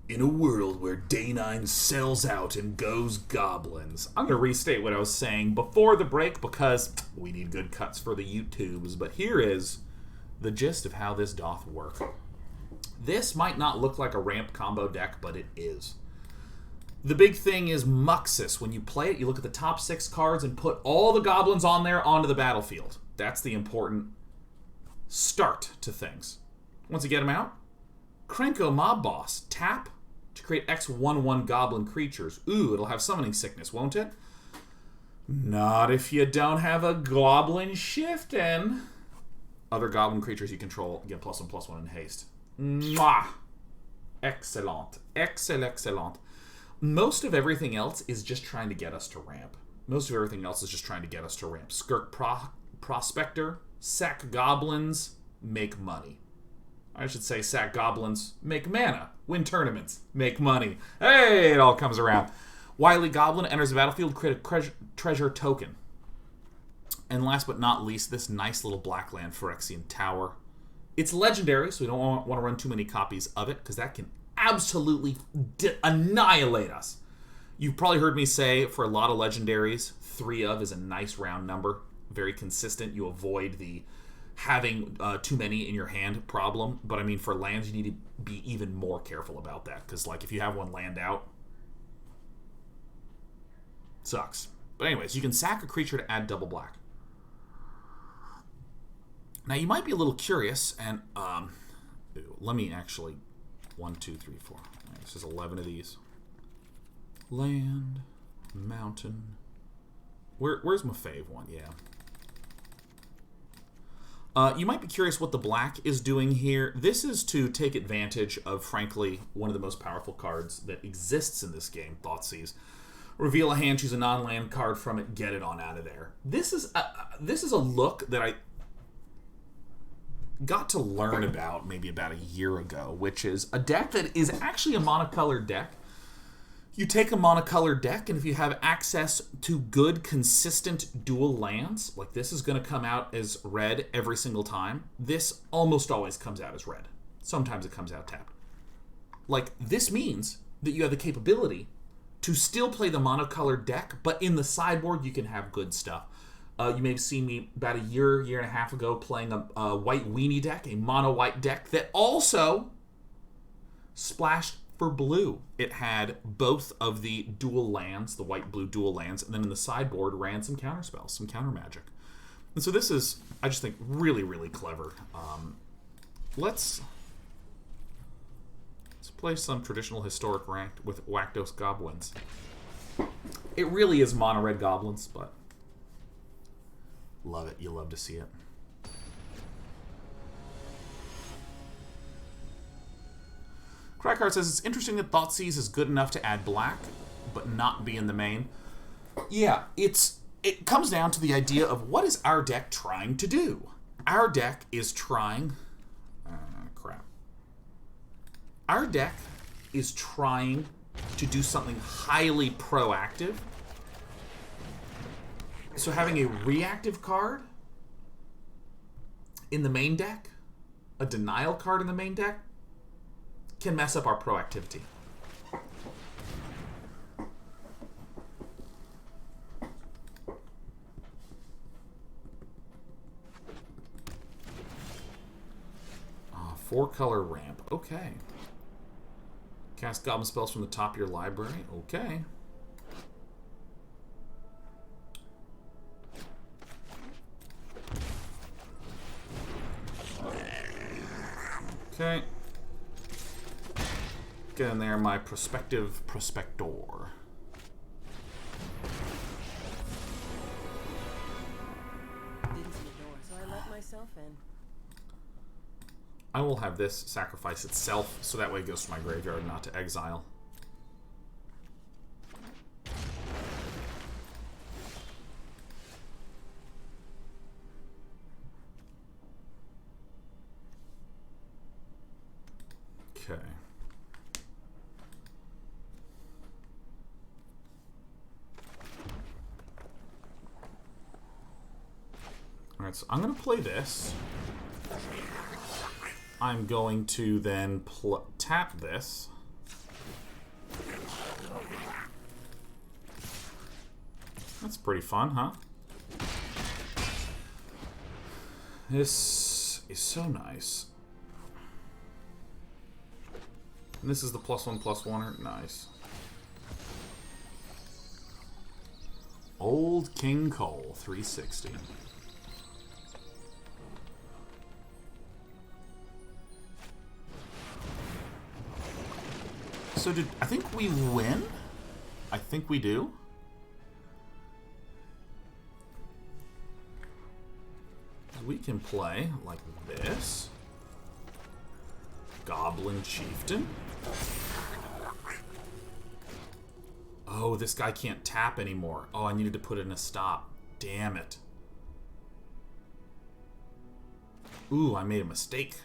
In a world where Day 9 sells out and goes goblins. I'm going to restate what I was saying before the break because we need good cuts for the YouTubes. But here is the gist of how this doth work. This might not look like a ramp combo deck, but it is. The big thing is Muxus. When you play it, you look at the top 6 cards and put all the goblins on there onto the battlefield. That's the important start to things. Once you get them out, Krenko Mob Boss. Tap to create X/1/1 goblin creatures. Ooh, it'll have summoning sickness, won't it? Not if you don't have a Goblin Chieftain. Other goblin creatures you control get +1/+1 in haste. Mwah! Excellent. Excellent. Most of everything else is just trying to get us to ramp. Skirk Prospector, sack goblins, make money. I should say sack goblins, make mana, win tournaments, make money. Hey, it all comes around. Wily Goblin enters the battlefield, create a treasure token. And last but not least, this nice little black land, Phyrexian Tower. It's legendary, so we don't want to run too many copies of it, because that can absolutely annihilate us. You've probably heard me say, for a lot of legendaries, 3 of is a nice round number. Very consistent. You avoid the having too many in your hand problem. But I mean, for lands, you need to be even more careful about that. Because, like, if you have one land out, sucks. But anyways, you can sack a creature to add double black. Now, you might be a little curious, and let me actually... 1, 2, 3, 4. Right, this is 11 of these. Land, mountain. Where's my fave one? Yeah. You might be curious what the black is doing here. This is to take advantage of, frankly, one of the most powerful cards that exists in this game, Thoughtseize. Reveal a hand, choose a non-land card from it, get it on out of there. This is a look that I got to learn about maybe about a year ago, which is a deck that is actually a monocolored deck. You take a monocolored deck, and if you have access to good, consistent dual lands, like this is going to come out as red every single time. This almost always comes out as red. Sometimes it comes out tapped. Like, this means that you have the capability to still play the monocolored deck, but in the sideboard, you can have good stuff. You may have seen me about a year and a half ago playing a white weenie deck, a mono-white deck that also splashed for blue. It had both of the dual lands, the white-blue dual lands, and then in the sideboard ran some counter spells, some counter magic. And so this is, I just think, really, really clever. Let's play some traditional historic ranked with Rakdos Goblins. It really is mono-red goblins, but love it. You love to see it. Crackheart says, it's interesting that Thoughtseize is good enough to add black, but not be in the main. Yeah, it comes down to the idea of what is our deck trying to do? Our deck is trying... crap. Our deck is trying to do something highly proactive. So having a reactive card in the main deck, a denial card in the main deck, can mess up our proactivity. Four-color ramp. Okay. Cast goblin spells from the top of your library. Okay. Okay. Get in there, my prospective prospector. Didn't see the door, so I let myself in. I will have this sacrifice itself, so that way it goes to my graveyard, not to exile. Okay. Alright, so I'm going to play this. I'm going to then tap this. That's pretty fun, huh? This is so nice. And this is the +1/+1er. Nice. Old King Cole, 360. So I think we win? I think we do. We can play like this. Goblin Chieftain. Oh, this guy can't tap anymore. Oh, I needed to put in a stop. Damn it. Ooh, I made a mistake.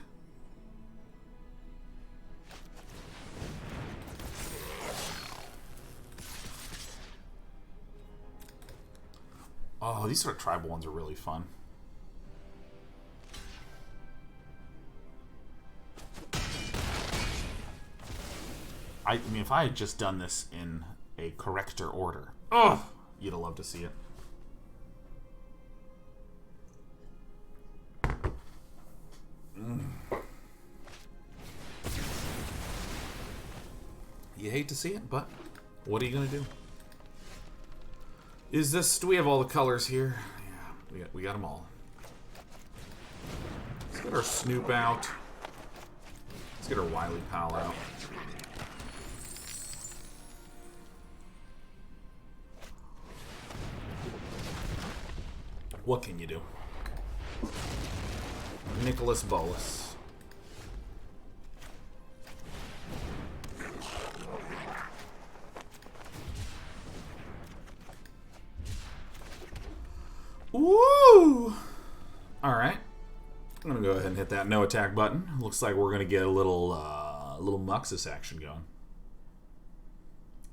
Oh, these sort of tribal ones are really fun. I mean, if I had just done this in a corrector order, oh, you'd have loved to see it. You hate to see it, but what are you gonna do? Is this? Do we have all the colors here? Yeah, we got them all. Let's get our Snoop out. Let's get our Wily pal out. What can you do? Nicholas Bolas. Woo! Alright. I'm gonna go ahead and hit that no attack button. Looks like we're gonna get a little Muxus action going.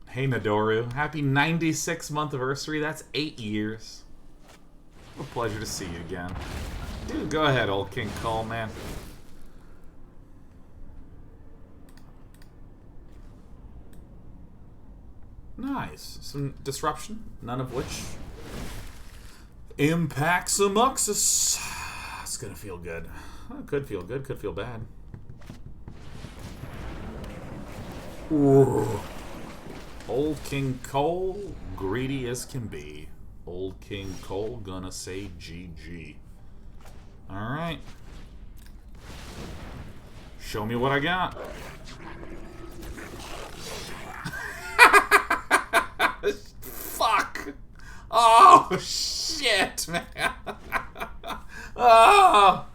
Hey Nadoru, happy 96th month anniversary. That's 8 years. A pleasure to see you again. Dude, go ahead, old King Cole, man. Nice. Some disruption, none of which impacts a Muxus. It's gonna feel good. It could feel good, could feel bad. Ooh. Old King Cole, greedy as can be. Old King Cole gonna say GG. Alright. Show me what I got. Fuck! Oh, shit, man! Oh!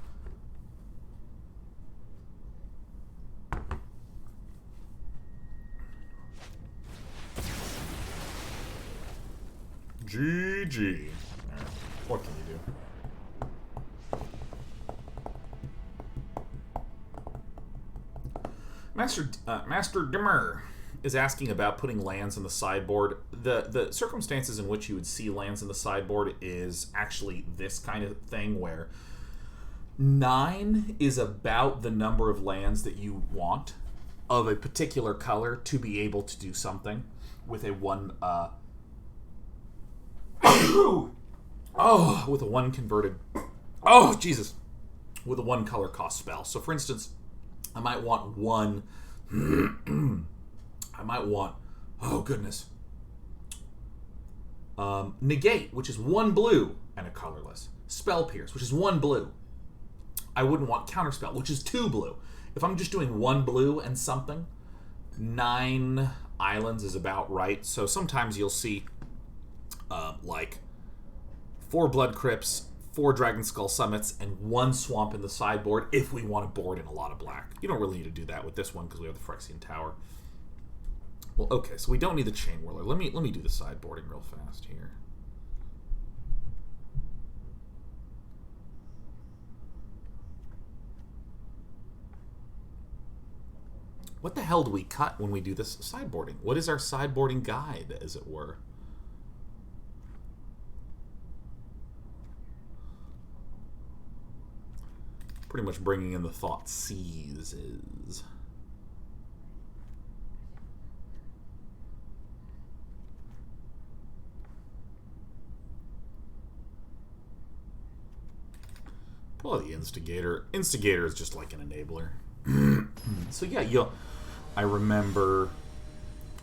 GG. What can you do? Master Dimmer is asking about putting lands in the sideboard. The circumstances in which you would see lands in the sideboard is actually this kind of thing where 9 is about the number of lands that you want of a particular color to be able to do something with a with a 1 converted. Oh, Jesus. With a 1 color cost spell. So, for instance, I might want 1. I might want. Oh, goodness. Negate, which is 1 blue and a colorless. Spell Pierce, which is 1 blue. I wouldn't want Counterspell, which is 2 blue. If I'm just doing 1 blue and something, 9 islands is about right. So sometimes you'll see like 4 Blood Crypts, 4 Dragonskull Summits, and 1 Swamp in the sideboard if we want to board in a lot of black. You don't really need to do that with this one because we have the Phyrexian Tower. Well, okay, so we don't need the Chainwhirler. Let me do the sideboarding real fast here. What the hell do we cut when we do this sideboarding? What is our sideboarding guide, as it were? Pretty much bringing in the Thoughtseizes. Probably the Instigator. Instigator is just like an enabler. So yeah, I remember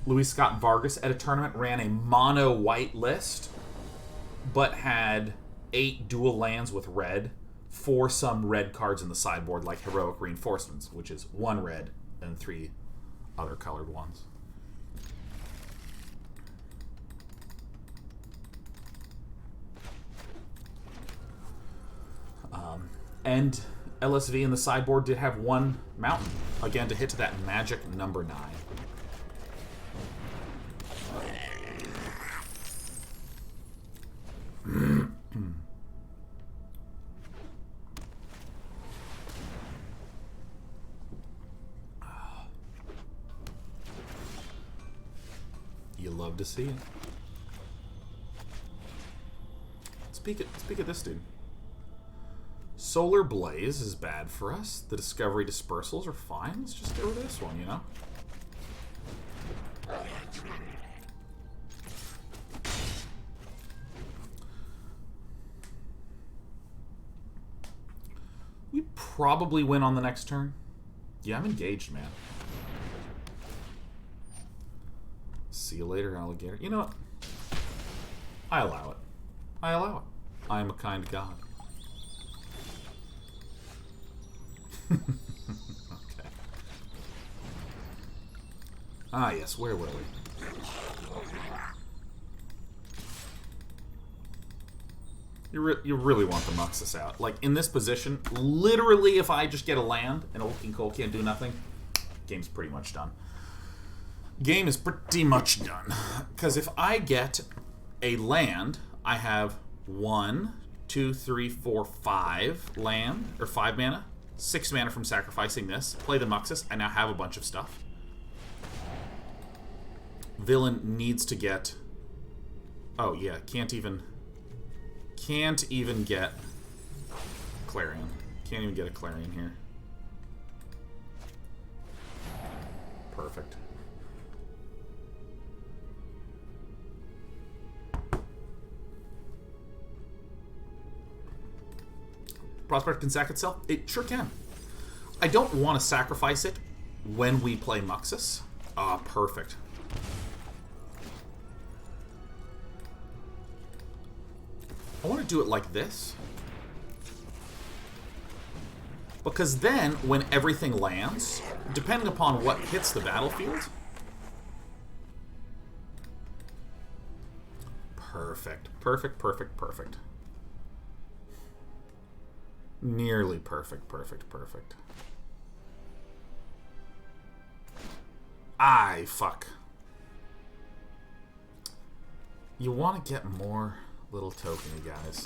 Louis Scott Vargas at a tournament ran a mono white list, but had 8 dual lands with red for some red cards in the sideboard, like Heroic Reinforcements, which is 1 red and 3 other colored ones. And LSV in the sideboard did have 1 mountain, again to hit to that magic number 9. You love to see it. Speak of this dude. Solar Blaze is bad for us. The Discovery Dispersals are fine. Let's just get rid of this one, you know? We probably win on the next turn. Yeah, I'm engaged, man. See you later, alligator. You know what? I allow it. I allow it. I am a kind god. Okay. Ah, yes. Where were we? You really want the Muxus out. Like, in this position, literally, if I just get a land and a Looking Coal can't do nothing, game's pretty much done. Game is pretty much done. Because if I get a land, I have 1, 2, 3, 4, 5 land, or 5 mana. 6 mana from sacrificing this. Play the Muxus. I now have a bunch of stuff. Villain needs to get... Oh, yeah. Can't even get Clarion. Can't even get a Clarion here. Perfect. Prospector can sack itself? It sure can. I don't want to sacrifice it when we play Muxus. Ah, perfect. I want to do it like this. Because then, when everything lands, depending upon what hits the battlefield... Perfect. Perfect, perfect, perfect. Nearly perfect, perfect, perfect. Aye, fuck. You want to get more little tokeny guys.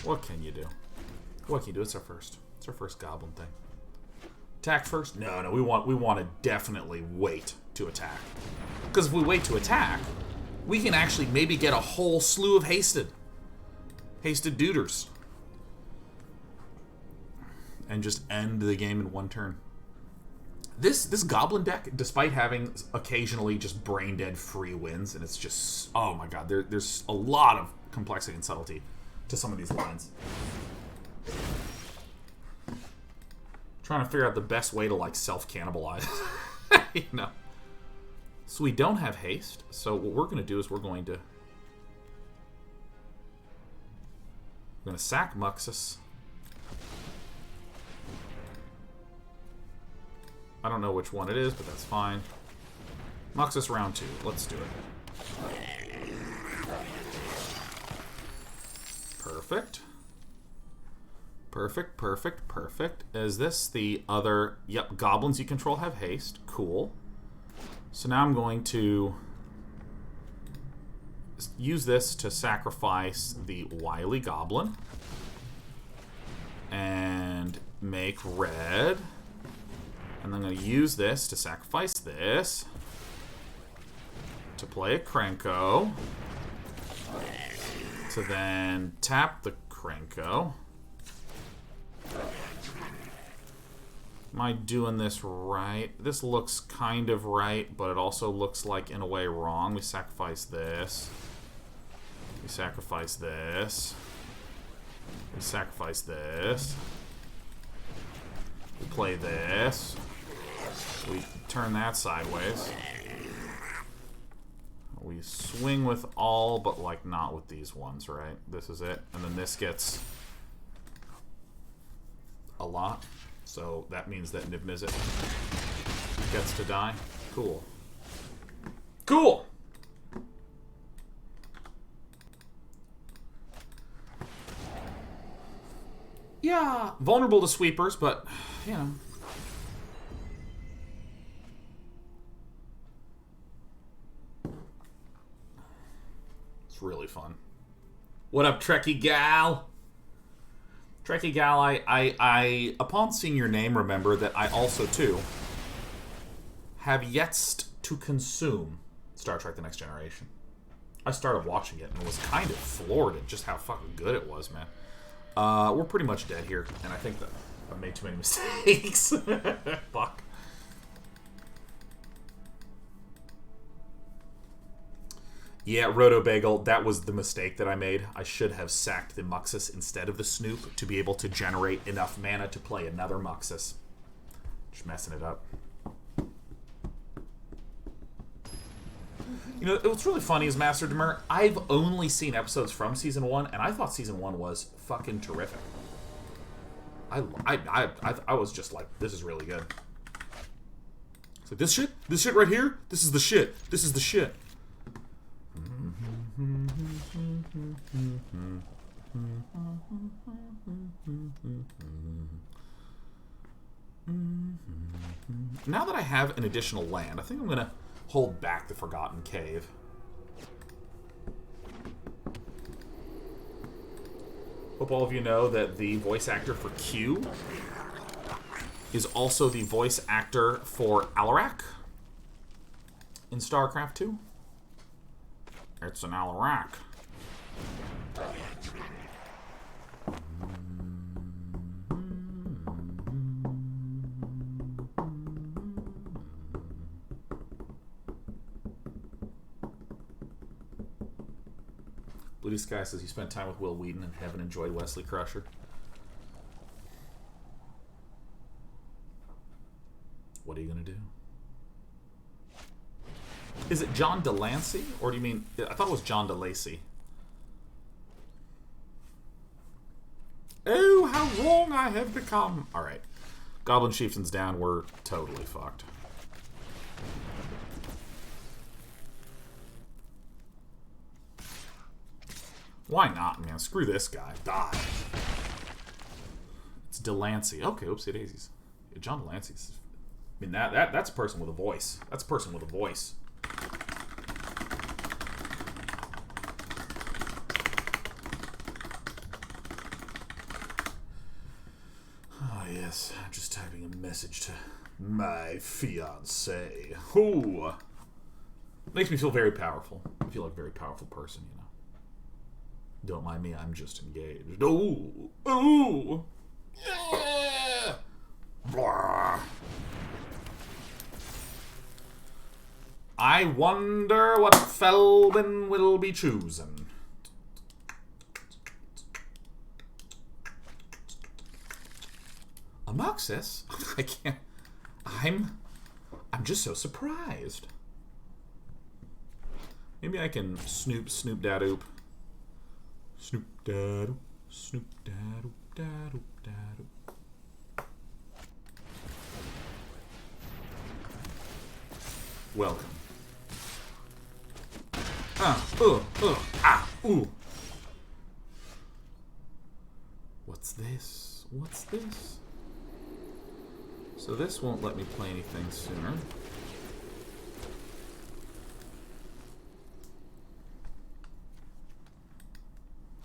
What can you do? What can you do? It's our first goblin thing. Attack first? No, we want to definitely wait to attack. Because if we wait to attack, we can actually maybe get a whole slew of hasted duders. And just end the game in 1 turn. This Goblin deck, despite having occasionally just brain dead free wins, and it's just, oh my god, there's a lot of complexity and subtlety to some of these lines. Trying to figure out the best way to like self-cannibalize, you know. So we don't have haste. So what we're going to do is we're going to sack Muxus. I don't know which one it is, but that's fine. Muxus round 2. Let's do it. Perfect. Perfect, perfect, perfect. Is this the other... Yep, goblins you control have haste. Cool. So now I'm going to use this to sacrifice the Wily Goblin. And make red. And I'm going to use this to sacrifice this. To play a Krenko. To then tap the Krenko. Am I doing this right? This looks kind of right, but it also looks like, in a way, wrong. We sacrifice this. We sacrifice this. We sacrifice this. We play this. We turn that sideways. We swing with all, but like not with these ones, right? This is it. And then this gets a lot. So that means that Niv Mizzet gets to die. Cool. Cool! Yeah, vulnerable to sweepers, but, you know. It's really fun. What up, Trekkie Gal? Trekkie Gal, I, upon seeing your name, remember that I also, too, have yet to consume Star Trek The Next Generation. I started watching it and was kind of floored at just how fucking good it was, man. We're pretty much dead here, and I think that I've made too many mistakes. Fuck. Yeah, Roto Bagel, that was the mistake that I made. I should have sacked the Muxus instead of the Snoop to be able to generate enough mana to play another Muxus. Just messing it up. You know, what's really funny is, Master Demur, I've only seen episodes from Season 1, and I thought Season 1 was fucking terrific. I was just like, this is really good. It's like, this shit right here, this is the shit. This is the shit. Now that I have an additional land, I think I'm going to hold back the Forgotten Cave. Hope all of you know that the voice actor for Q is also the voice actor for Alarak in StarCraft 2. It's an Alarak. Bloody Sky says he spent time with Will Wheaton and haven't enjoyed Wesley Crusher. What are you gonna do? Is it John Delancey? Or do you mean... I thought it was John DeLacy. Oh, how wrong I have become. Alright. Goblin Chieftain's down. We're totally fucked. Why not, man? Screw this guy. Die. It's Delancey. Okay, oopsie daisies. Yeah, John Delancey's... I mean, that's a person with a voice. That's a person with a voice. Oh, yes. I'm just typing a message to my fiancé. Ooh. Makes me feel very powerful. I feel like a very powerful person, you know. Don't mind me, I'm just engaged. Ooh! Ooh! Yeah! Blah. I wonder what Felwyn will be choosing. A Muxus? I can't... I'm just so surprised. Maybe I can snoop dadoop. Snoop dadoop, snoop dadoop, dadoop, dadoop. Welcome. Ooh. What's this? What's this? So this won't let me play anything sooner.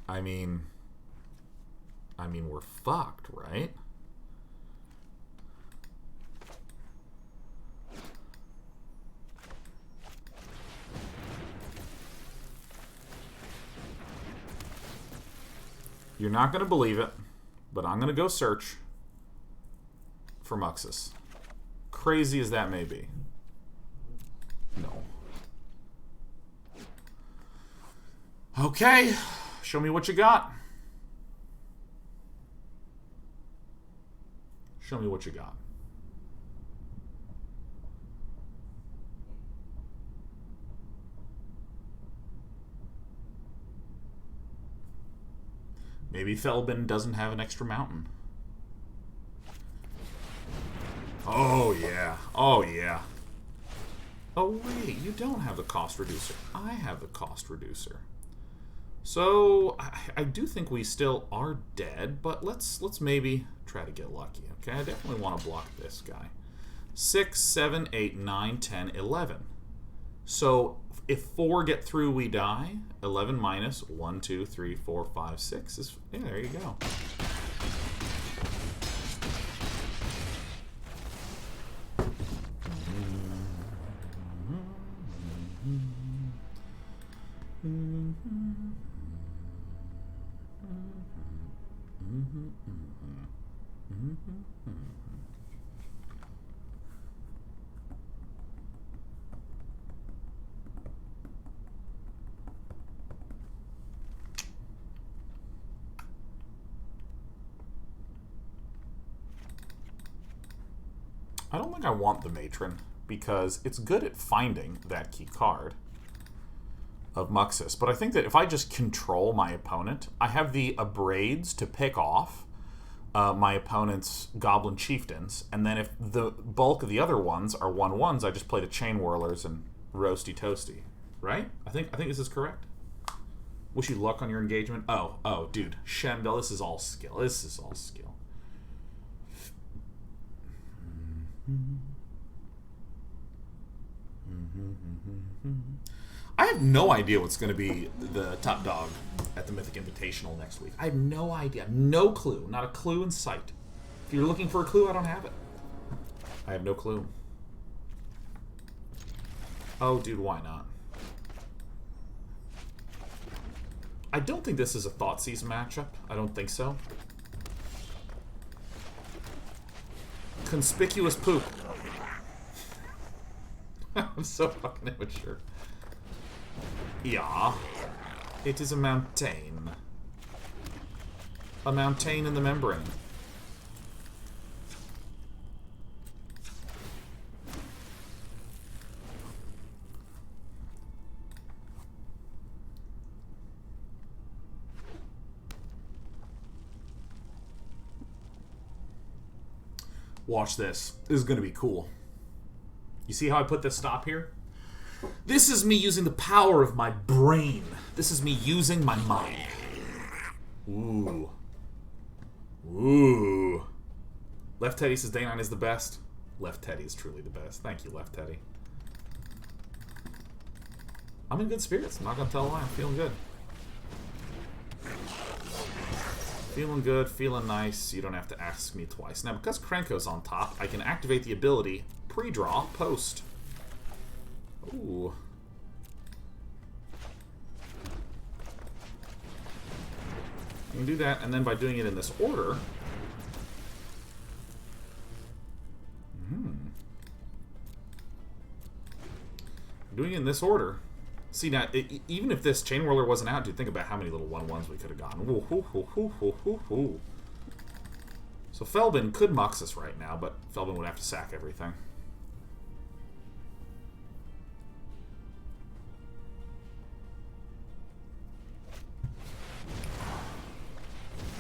I mean, we're fucked, right? You're not going to believe it, but I'm going to go search for Muxus. Crazy as that may be. No. Okay. Show me what you got. Show me what you got. Maybe Felbin doesn't have an extra mountain. Oh, yeah. Oh, yeah. Oh, wait. You don't have the cost reducer. I have the cost reducer. So, I do think we still are dead, but let's maybe try to get lucky, okay? I definitely want to block this guy. 6, 7, 8, 9, 10, 11. So, if 4 get through, we die. 11 minus 1, 2, 3, 4, 5, 6 is... Yeah, there you go. I don't think I want the Matron, because it's good at finding that key card of Muxus. But I think that if I just control my opponent, I have the Abrades to pick off my opponent's Goblin Chieftains, and then if the bulk of the other ones are 1/1s, I just play the Chainwhirlers and roasty toasty. Right? I think this is correct. Wish you luck on your engagement. Oh, dude. Shemdel, this is all skill. This is all skill. I have no idea what's going to be the top dog at the Mythic Invitational next week. I have no idea. No clue. Not a clue in sight. If you're looking for a clue, I don't have it. I have no clue. Oh, dude, why not? I don't think this is a Thoughtseize matchup. I don't think so. Conspicuous poop. I'm so fucking immature. Yeah. It is a mountain. A mountain in the membrane. Watch this. This is going to be cool. You see how I put this stop here? This is me using the power of my brain. This is me using my mind. Ooh. Ooh. Left Teddy says Day9 is the best. Left Teddy is truly the best. Thank you, Left Teddy. I'm in good spirits. I'm not going to tell a lie. I'm feeling good. Feeling good, feeling nice. You don't have to ask me twice. Now, because Krenko's on top, I can activate the ability pre-draw, post. Ooh. You can do that, and then by doing it in this order... Doing it in this order... See, now, even if this Chainwhirler wasn't out, dude, think about how many little 1/1s we could have gotten. Ooh, hoo, hoo, hoo, hoo, hoo, hoo. So Felbin could Muxus right now, but Felbin would have to sack everything.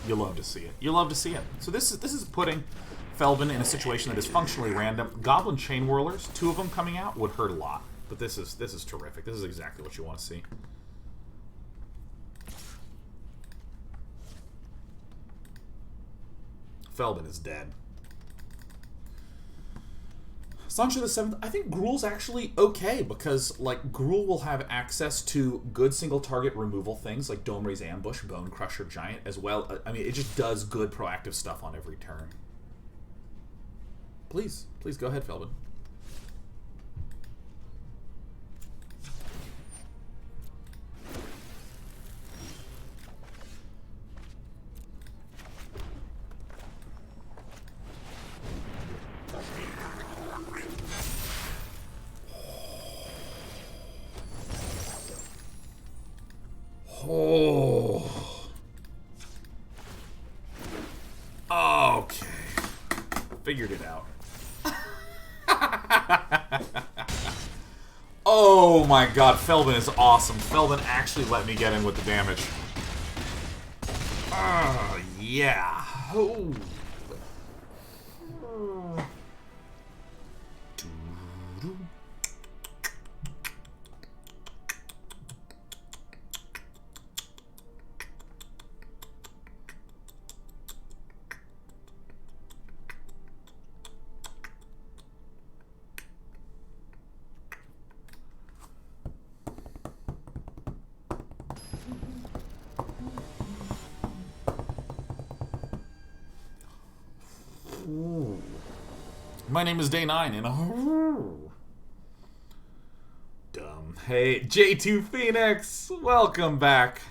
You love to see it. You love to see it. So this is putting Felbin in a situation that is functionally random. Goblin Chainwhirlers, 2 of them coming out, would hurt a lot. But this is terrific. This is exactly what you want to see. Felbin is dead. Sancho the 7th. I think Gruul's actually okay because, like, Gruul will have access to good single target removal things like Dome Raise Ambush, Bone Crusher Giant as well. I mean, it just does good proactive stuff on every turn. Please go ahead, Felbin. Oh. Okay. figured it out. Oh my god, Felbin is awesome. Felbin actually let me get in with the damage. Yeah. Oh. Ooh. My name is Day 9 and dumb. Hey, J2 Phoenix, welcome back.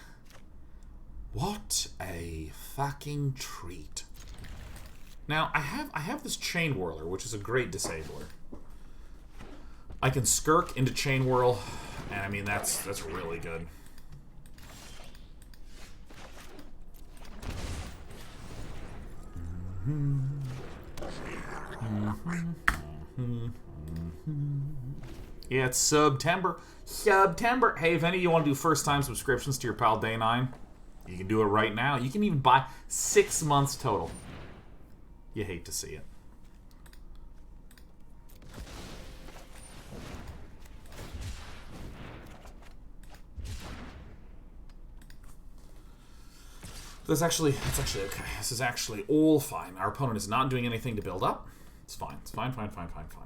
What a fucking treat. Now, I have this Chainwhirler, which is a great disabler. I can Skirk into Chainwhirl, and I mean that's really good. Yeah, it's September. September. Hey, if any of you want to do first-time subscriptions to your pal Day 9, you can do it right now. You can even buy 6 months total. You hate to see it. That's actually okay. This is actually all fine. Our opponent is not doing anything to build up. It's fine. It's fine, fine, fine, fine, fine.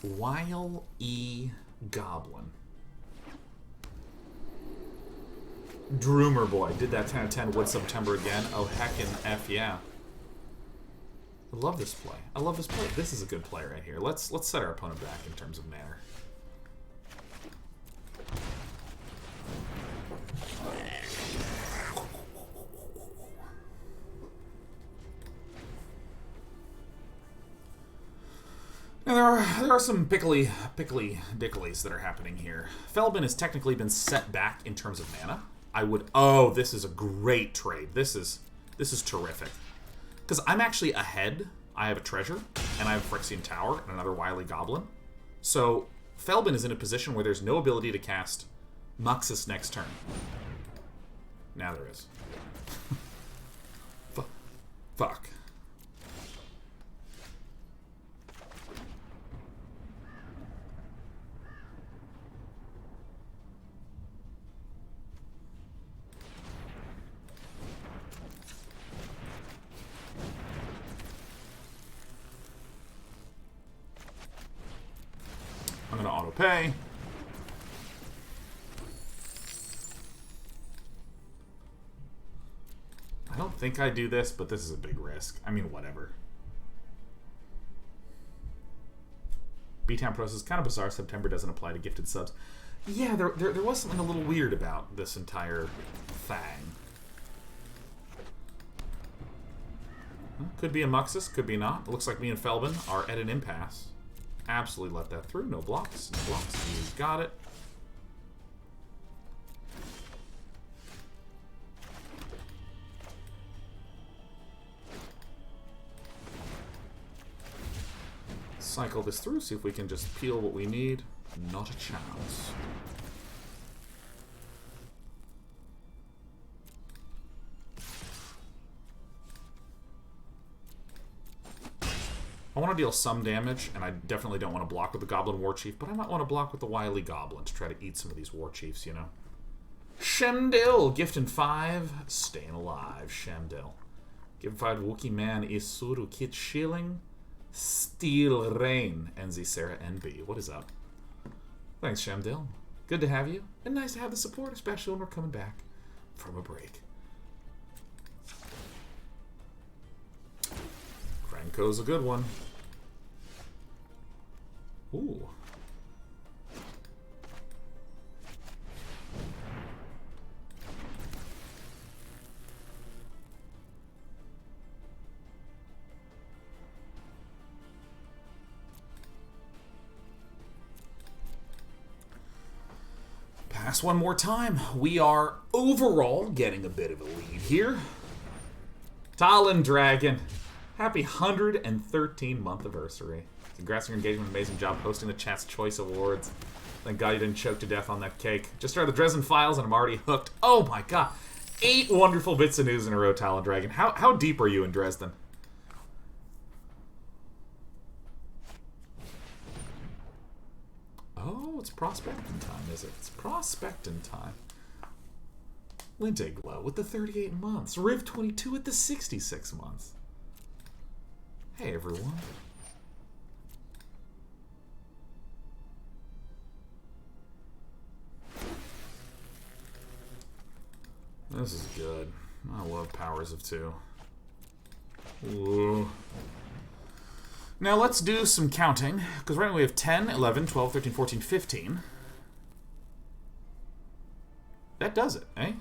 Wily Goblin. Droomer boy. Did that 10 out of 10 Wood September again. Oh, heckin' F yeah. I love this play. I love this play. This is a good play right here. Let's set our opponent back in terms of manner. Now there are some pickly dicklies that are happening here. Felbin has technically been set back in terms of mana. Oh, this is a great trade. This is terrific. Because I'm actually ahead. I have a treasure, and I have Phyrexian Tower, and another Wily Goblin. So, Felbin is in a position where there's no ability to cast Muxus next turn. Now there is. Fuck. I'm going to auto-pay. I don't think I do this, but this is a big risk. I mean, whatever. B-Town Pros is kind of bizarre. September doesn't apply to gifted subs. Yeah, there was something a little weird about this entire thing. Could be a Muxus, could be not. It looks like me and Felbin are at an impasse. Absolutely let that through. No blocks. No blocks. You got it. Cycle this through, see if we can just peel what we need. Not a chance. I want to deal some damage, and I definitely don't want to block with the Goblin Warchief, but I might want to block with the Wily Goblin to try to eat some of these Warchiefs, you know? Shemdil, gifting 5, staying alive, Shemdil. Give 5 Wookie Man Isuru Kit Shilling, Steel Rain, NZ Sarah NB. What is up? Thanks, Shemdil. Good to have you, and nice to have the support, especially when we're coming back from a break. Krenko's a good one. Ooh. Ask one more time. We are overall getting a bit of a lead here. Talon Dragon. Happy 113 month anniversary. Congrats on your engagement. Amazing job hosting the Chat's Choice Awards. Thank God you didn't choke to death on that cake. Just started the Dresden Files and I'm already hooked. Oh my god. 8 wonderful bits of news in a row, Talon Dragon. How deep are you in Dresden? Oh, it's prospecting time, is it? It's prospecting time. Linteglow with the 38 months. Riv 22 with the 66 months. Hey, everyone. This is good. I love Powers of 2. Ooh. Now let's do some counting, because right now we have 10, 11, 12, 13, 14, 15. That does it, eh?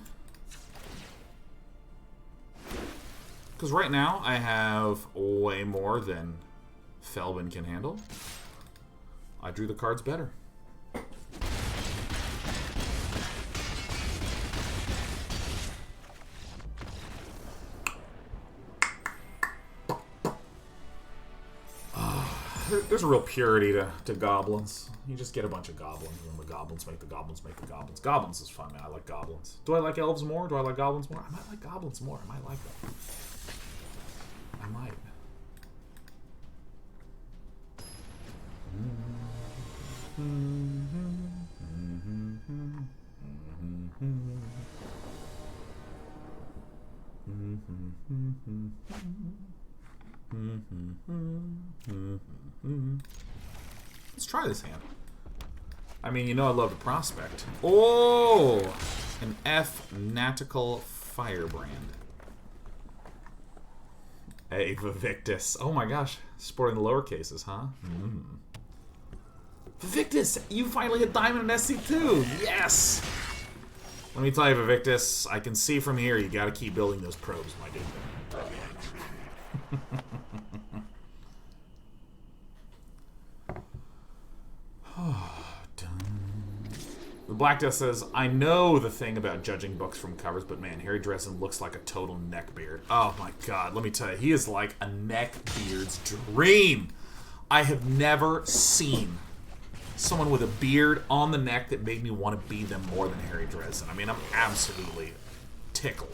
Because right now I have way more than Felbin can handle. I drew the cards better. There's a real purity to goblins. You just get a bunch of goblins, and the goblins make the goblins make the goblins. Goblins is fun, man. I like goblins. Do I like elves more? Do I like goblins more? I might like goblins more. I might like them. I might. Let's try this hand. I mean, you know I love to prospect. Oh! An F-Natical Firebrand. Hey, Vivictus. Oh my gosh. Sporting the lower cases, huh? Vivictus! You finally hit Diamond and SC2! Yes! Let me tell you, Vivictus, I can see from here you gotta keep building those probes, my dude. The Black Death says, I know the thing about judging books from covers, but man, Harry Dresden looks like a total neckbeard. Oh my god, let me tell you, he is like a neckbeard's dream. I have never seen someone with a beard on the neck that made me want to be them more than Harry Dresden. I mean, I'm absolutely tickled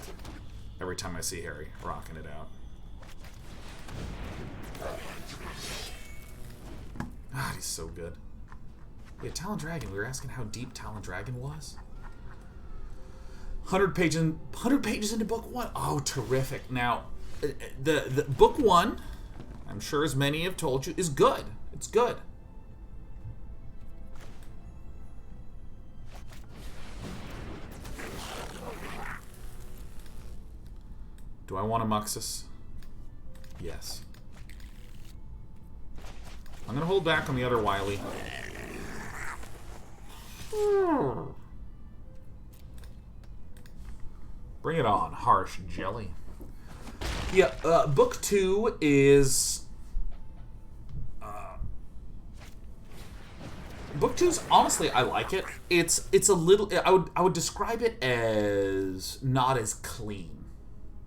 every time I see Harry rocking it out. God, he's so good. Yeah, Talon Dragon. We were asking how deep Talon Dragon was. 100 pages into book 1. Oh, terrific. Now, the book 1, I'm sure as many have told you, is good. It's good. Do I want a Muxus? Yes. I'm going to hold back on the other Wily. Bring it on, Harsh Jelly. Yeah, book 2 is... book 2's, honestly, I like it. It's a little... I would describe it as not as clean.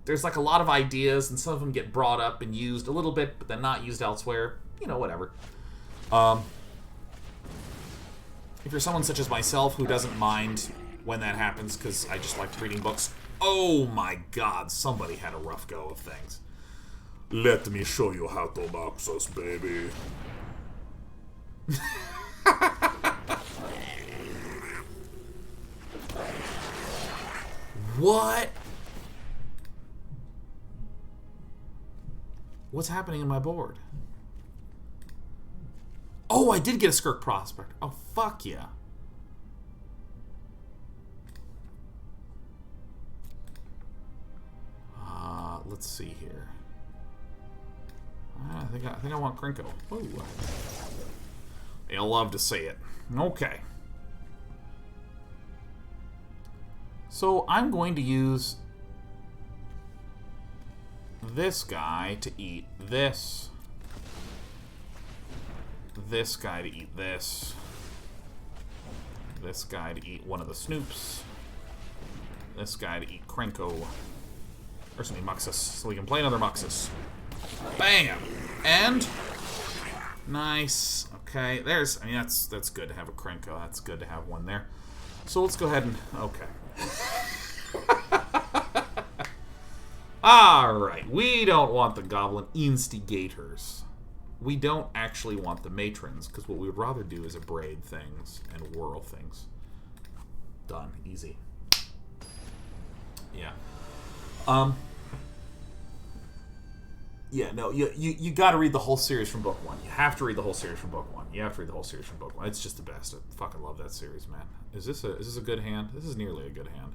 There's like a lot of ideas, and some of them get brought up and used a little bit, but then not used elsewhere. You know, whatever. If you're someone such as myself who doesn't mind when that happens, because I just like reading books, oh my god, somebody had a rough go of things. Let me show you how to Muxus, baby. What? What's happening in my board? Oh, I did get a Skirk Prospector. Oh, fuck yeah. Let's see here. I think I want Krenko. Ooh. You'll love to see it. Okay. So I'm going to use this guy to eat this. This guy to eat this. This guy to eat one of the Snoops. This guy to eat Krenko. Or something, Muxus. So we can play another Muxus. Bam! And... nice. Okay, there's... I mean, that's good to have a Krenko. That's good to have one there. So let's go ahead and... okay. Alright, we don't want the Goblin Instigators. We don't actually want the Matrons, because what we would rather do is Abrade things and whirl things. Done. Easy. Yeah. Yeah, no, you gotta read the whole series from book one. You have to read the whole series from book one. You have to read the whole series from book one. It's just the best. I fucking love that series, man. Is this a good hand? This is nearly a good hand.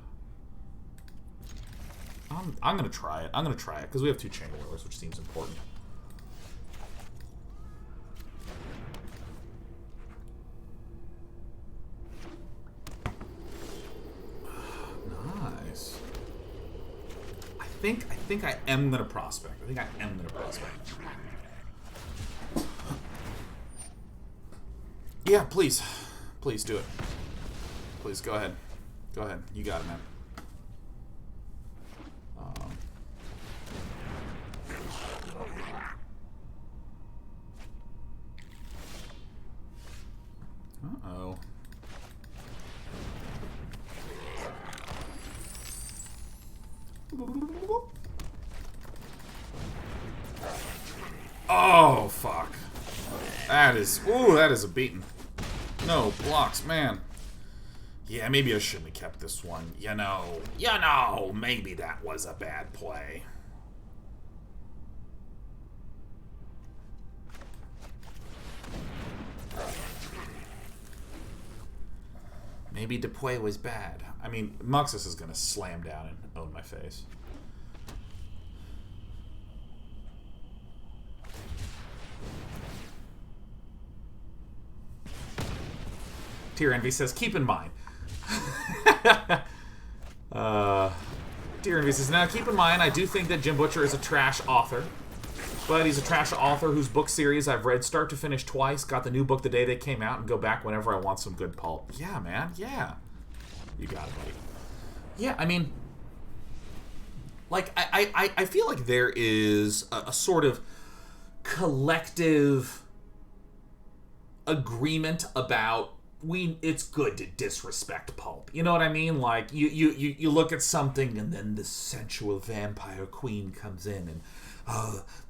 I'm gonna try it. I'm gonna try it, because we have 2 Chainwhirlers, which seems important. Nice. I think I am gonna prospect. I think I am gonna prospect. Yeah, please. Please do it. Please, go ahead. Go ahead. You got it, man. Uh-oh. Oh, fuck. That is... ooh, that is a beating. No, blocks, man. Yeah, maybe I shouldn't have kept this one. You know, maybe that was a bad play. Maybe Deploy was bad. I mean, Muxus is going to slam down and own my face. Tier Envy says, keep in mind. Tier Envy says, now keep in mind, I do think that Jim Butcher is a trash author. But he's a trash author whose book series I've read start to finish twice, got the new book the day they came out, and go back whenever I want some good pulp. Yeah, man, yeah. You got it, buddy. Yeah, I mean, like, I feel like there is a sort of collective agreement about it's good to disrespect pulp. You know what I mean? Like, you look at something, and then the sensual vampire queen comes in, and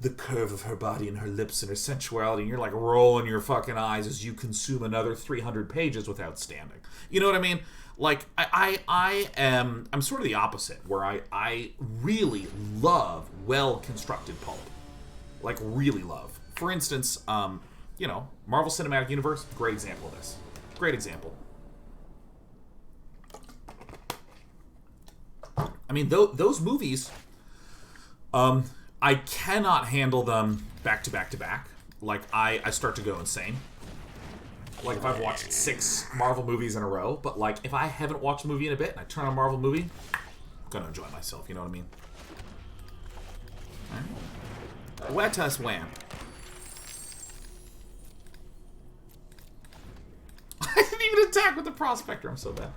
the curve of her body and her lips and her sensuality, and you're like rolling your fucking eyes as you consume another 300 pages without standing. You know what I mean? Like, I'm sort of the opposite, where I really love well-constructed pulp. Like, really love. For instance, you know, Marvel Cinematic Universe, great example of this. Great example. I mean, those movies, I cannot handle them back to back to back. Like, I start to go insane. Like, if I've watched 6 Marvel movies in a row, but, like, if I haven't watched a movie in a bit and I turn on a Marvel movie, I'm gonna enjoy myself, you know what I mean? Right. Let us wham. I didn't even attack with the Prospector, I'm so bad.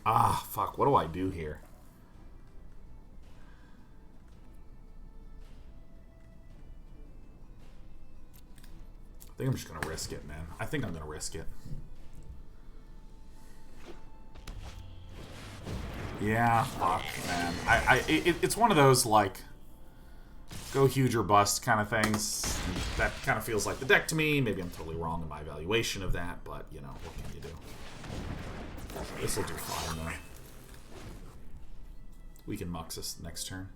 Ah, fuck, what do I do here? I think I'm just gonna risk it, man. I think I'm gonna risk it. Yeah, fuck, man. It's one of those, like, go huge or bust kind of things. That kind of feels like the deck to me. Maybe I'm totally wrong in my evaluation of that, but, you know, what can you do? This'll do fine, though. We can Muxus next turn.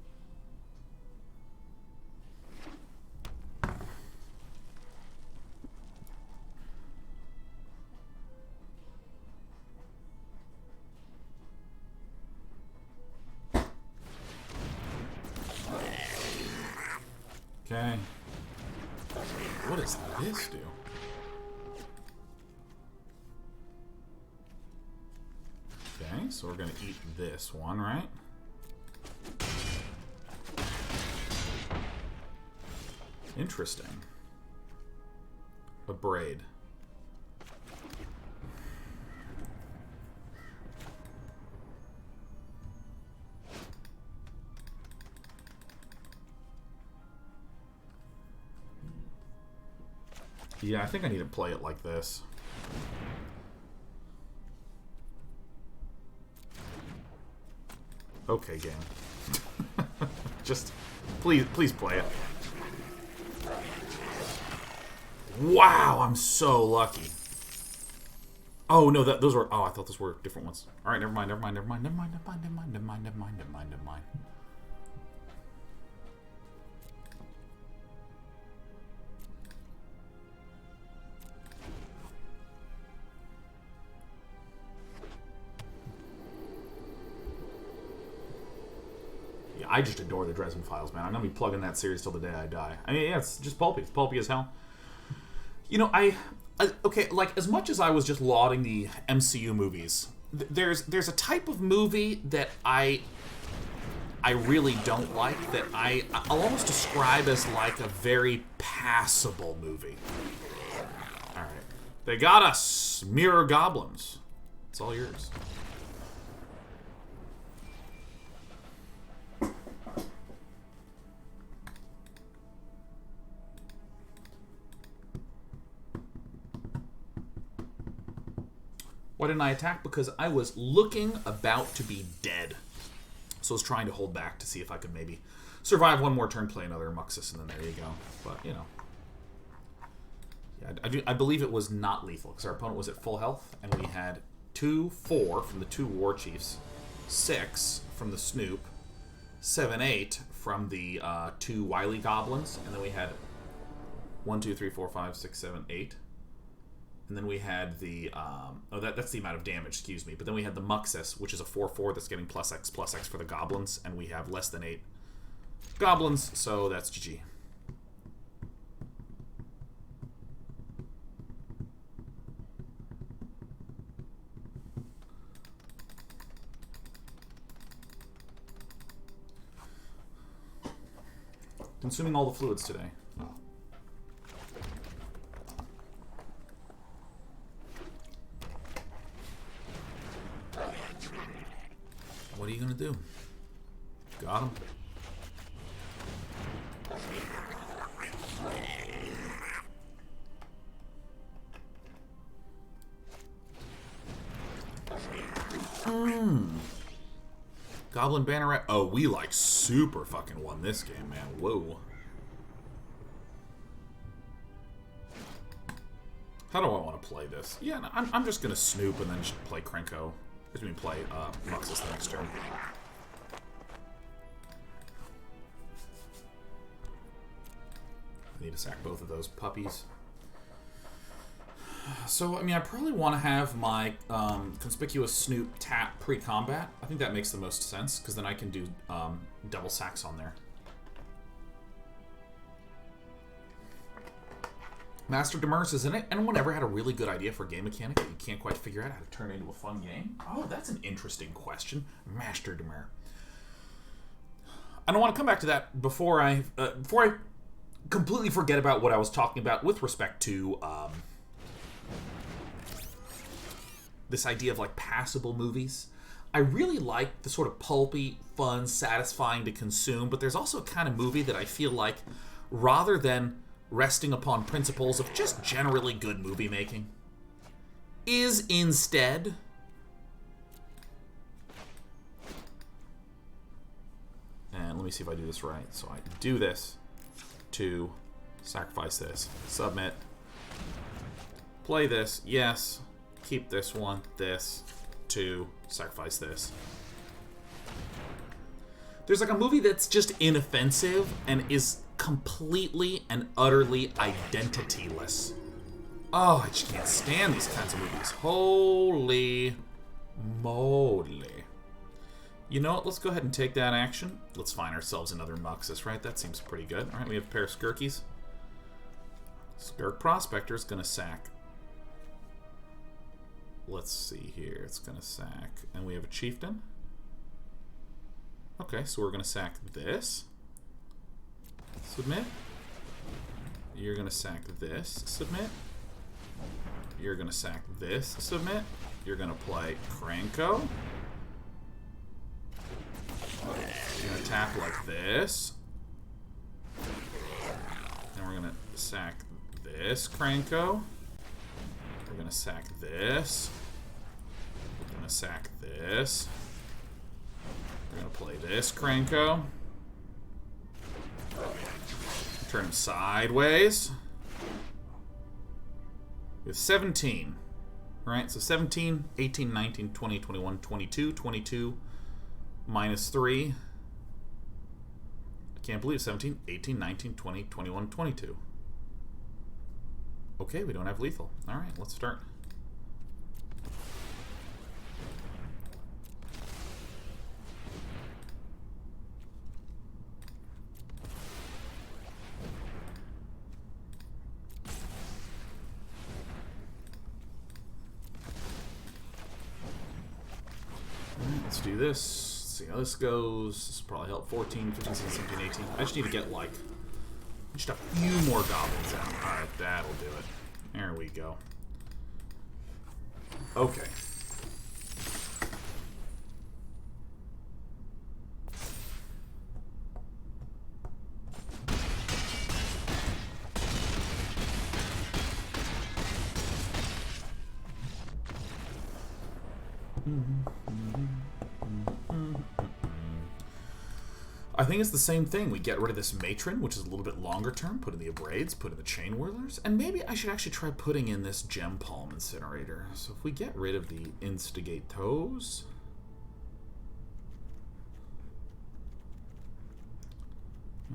Okay. What does this do? Okay, so we're gonna eat this one, right? Interesting. Abrade. Yeah, I think I need to play it like this. Okay, game. Just, please play it. Wow, I'm so lucky. Oh no, those were. Oh, I thought those were different ones. All right, never mind. I just adore the Dresden Files, man. I'm gonna be plugging that series till the day I die. I mean, yeah, it's just pulpy. It's pulpy as hell. You know, okay, like, as much as I was just lauding the MCU movies, there's a type of movie that I really don't like, that I'll almost describe as like a very passable movie. All right, they got us, Mirror Goblins. It's all yours. Why didn't I attack? Because I was looking about to be dead. So I was trying to hold back to see if I could maybe survive one more turn, play another Muxus, and then there you go. But, you know. Yeah, I believe it was not lethal, because our opponent was at full health, and we had 2-4 from the 2 Warchiefs, 6 from the Snoop, 7-8 from the 2 Wily Goblins, and then we had 1, 2, 3, 4, 5, 6, 7, 8. And then we had the, that's the amount of damage, excuse me. But then we had the Muxus, which is a 4-4 that's getting +X for the Goblins. And we have less than 8 Goblins, so that's GG. Consuming all the fluids today. What are you gonna do? Got him. Goblin Banner. Oh, we like super fucking won this game, man. Whoa. How do I want to play this? Yeah, no, I'm just gonna snoop and then just play Krenko. Which means play Muxus the next turn. I need to sack both of those puppies. So, I mean, I probably want to have my Conspicuous Snoop tap pre-combat. I think that makes the most sense, because then I can do double sacks on there. Master Demers, isn't it? Anyone ever had a really good idea for a game mechanic that you can't quite figure out how to turn into a fun game? Oh, that's an interesting question. Master Demer. I don't want to come back to that before I completely forget about what I was talking about with respect to this idea of like passable movies. I really like the sort of pulpy, fun, satisfying to consume, but there's also a kind of movie that I feel like, rather than resting upon principles of just generally good movie making, is instead and let me see if I do this right. So I do this to sacrifice this, submit, play this, yes, keep this one, this, to sacrifice this. There's like a movie that's just inoffensive and is completely and utterly identityless. Oh, I just can't stand these kinds of movies. Holy moly. You know what? Let's go ahead and take that action. Let's find ourselves another Muxus, right? That seems pretty good. All right, we have a pair of Skirkies. Skirk Prospector is going to sack. Let's see here. It's going to sack. And we have a Chieftain. Okay, so we're going to sack this. Submit. You're going to sack this. Submit. You're going to sack this. Submit. You're going to play Krenko. You're going to tap like this. And we're going to sack this Krenko. We're going to sack this. We're going to sack this. We're going to play this Krenko. Turn him sideways. With 17. Alright, so 17, 18, 19, 20, 21, 22, 22, minus 3. I can't believe 17, 18, 19, 20, 21, 22. Okay, we don't have lethal. Alright, let's start. Let's do this. See how this goes. This will probably help. 14, 15, 16, 17, 18. I just need to get, like, just a few more goblins out. Alright, that'll do it. There we go. Okay. I think it's the same thing. We get rid of this Matron, which is a little bit longer term, put in the Abrades, put in the Chainwhirlers, and maybe I should actually try putting in this Gempalm Incinerator. So if we get rid of the Instigators...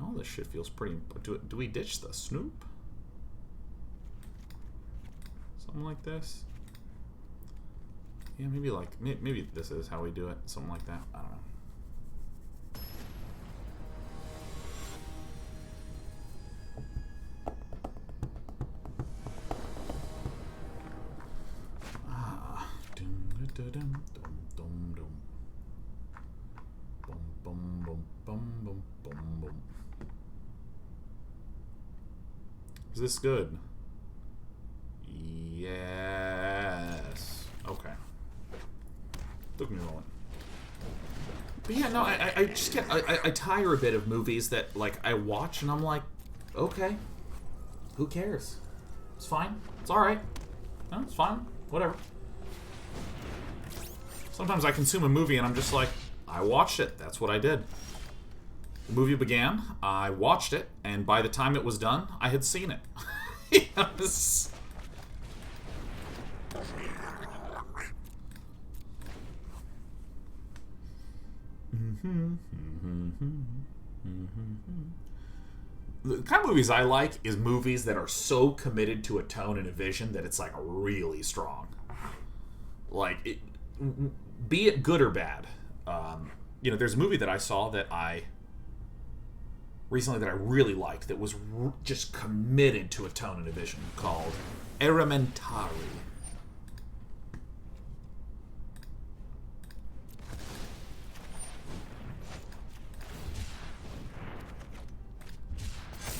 all this shit feels pretty... Do we ditch the Snoop? Something like this? Yeah, maybe like... Maybe this is how we do it. Something like that. I don't know. Is this good? Yes. Okay. Took me a moment. But yeah, no, I just get... I tire a bit of movies that, like, I watch and I'm like, okay. Who cares? It's fine. It's alright. No, it's fine. Whatever. Sometimes I consume a movie and I'm just like, I watched it. That's what I did. The movie began, I watched it, and by the time it was done, I had seen it. Yes. The kind of movies I like is movies that are so committed to a tone and a vision that it's like really strong. Like, be it good or bad. You know, there's a movie that I saw that recently that I really liked that was just committed to a tone and a vision called Elementary.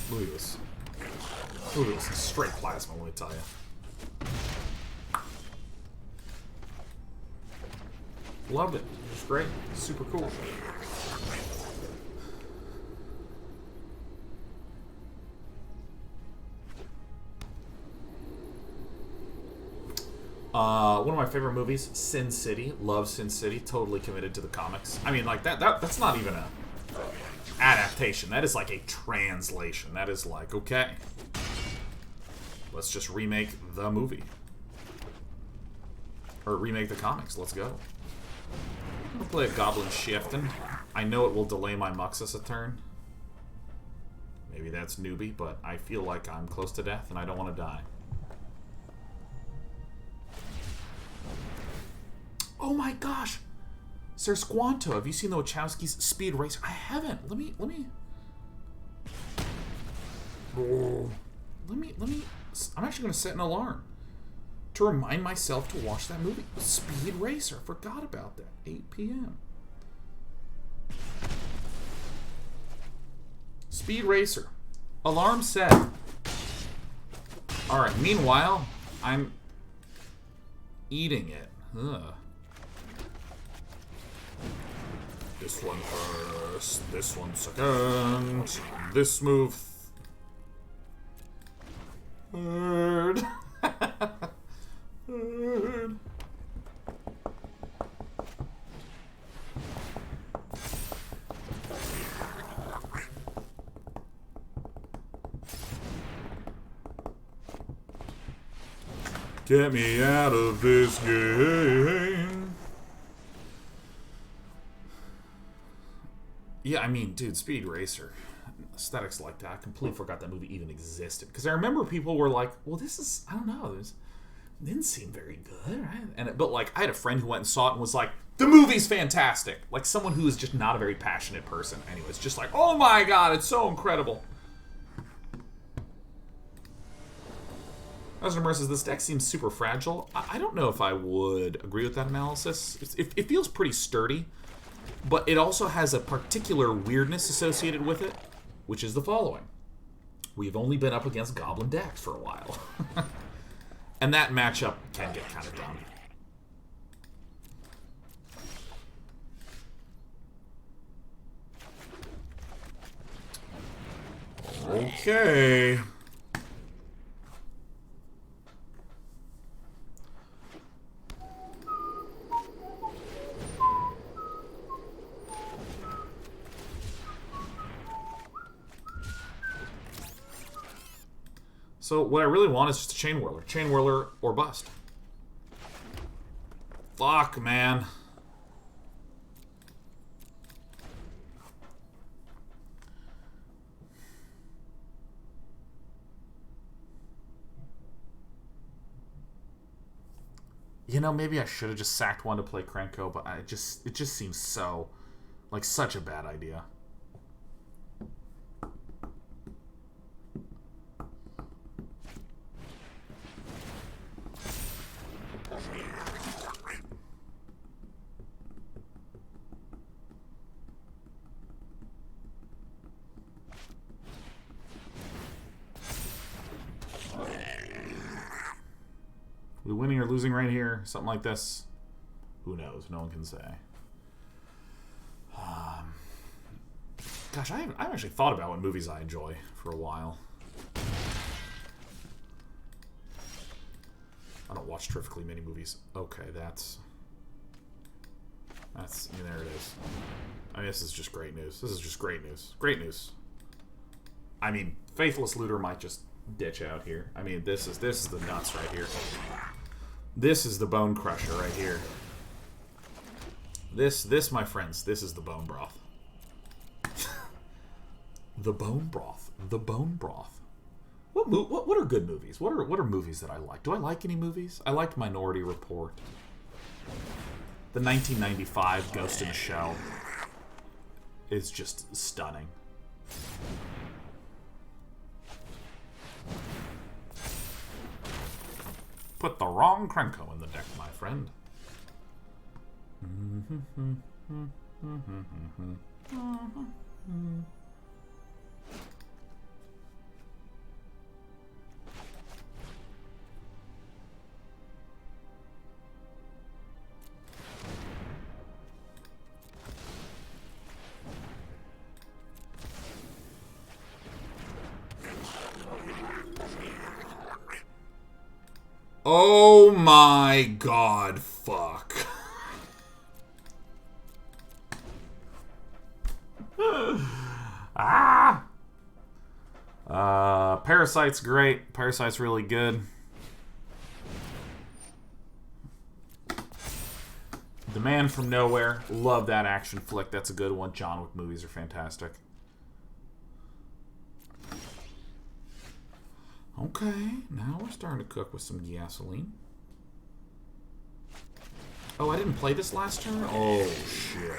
Movie was straight plasma, let me tell you. Loved it. It was great. Super cool. One of my favorite movies, Sin City. Love Sin City. Totally committed to the comics. I mean, like, that's not even a adaptation. That is like a translation. That is like, okay, let's just remake the movie. Or remake the comics. Let's go. I'm gonna play a Goblin Chieftain. I know it will delay my Muxus a turn. Maybe that's newbie, but I feel like I'm close to death and I don't want to die. Oh my gosh! Sir Squanto, have you seen the Wachowskis' Speed Racer? I haven't. Let me. I'm actually going to set an alarm to remind myself to watch that movie. Speed Racer. Forgot about that. 8 p.m. Speed Racer. Alarm set. Alright, meanwhile, I'm eating it. Ugh. This one first, this one second, this move third. Third. Get me out of this game. Yeah, I mean, dude, Speed Racer. Aesthetics like that. I completely forgot that movie even existed. Because I remember people were like, well, this is, I don't know, it didn't seem very good, right? But, like, I had a friend who went and saw it and was like, the movie's fantastic. Like, someone who is just not a very passionate person. Anyways, just like, oh my god, it's so incredible. Asner says, this deck seems super fragile. I don't know if I would agree with that analysis. It feels pretty sturdy, but it also has a particular weirdness associated with it, which is the following. We've only been up against Goblin decks for a while. And that matchup can get kind of dumb. Okay. So what I really want is just a Chainwhirler. Chainwhirler or bust. Fuck, man. You know, maybe I should have just sacked one to play Krenko, but it just seems so, like, such a bad idea. Are we winning or losing right here? Something like this? Who knows? No one can say. Gosh, I haven't actually thought about what movies I enjoy for a while. I don't watch terrifically many movies. Okay, that's I mean, there it is. I mean, this is just great news. This is just great news. Great news. I mean, Faithless Looter might just ditch out here. I mean, this is the nuts right here. This is the bone crusher right here. This, my friends, this is the bone broth. The bone broth. The bone broth. What are good movies? What are movies that I like? Do I like any movies? I liked Minority Report. The 1995 Ghost in the Shell is just stunning. Put the wrong Krenko in the deck, my friend. Oh my god, fuck. Parasite's great. Parasite's really good. The Man from Nowhere. Love that action flick. That's a good one. John Wick movies are fantastic. Okay, now we're starting to cook with some gasoline. Oh, I didn't play this last turn? Oh, shit.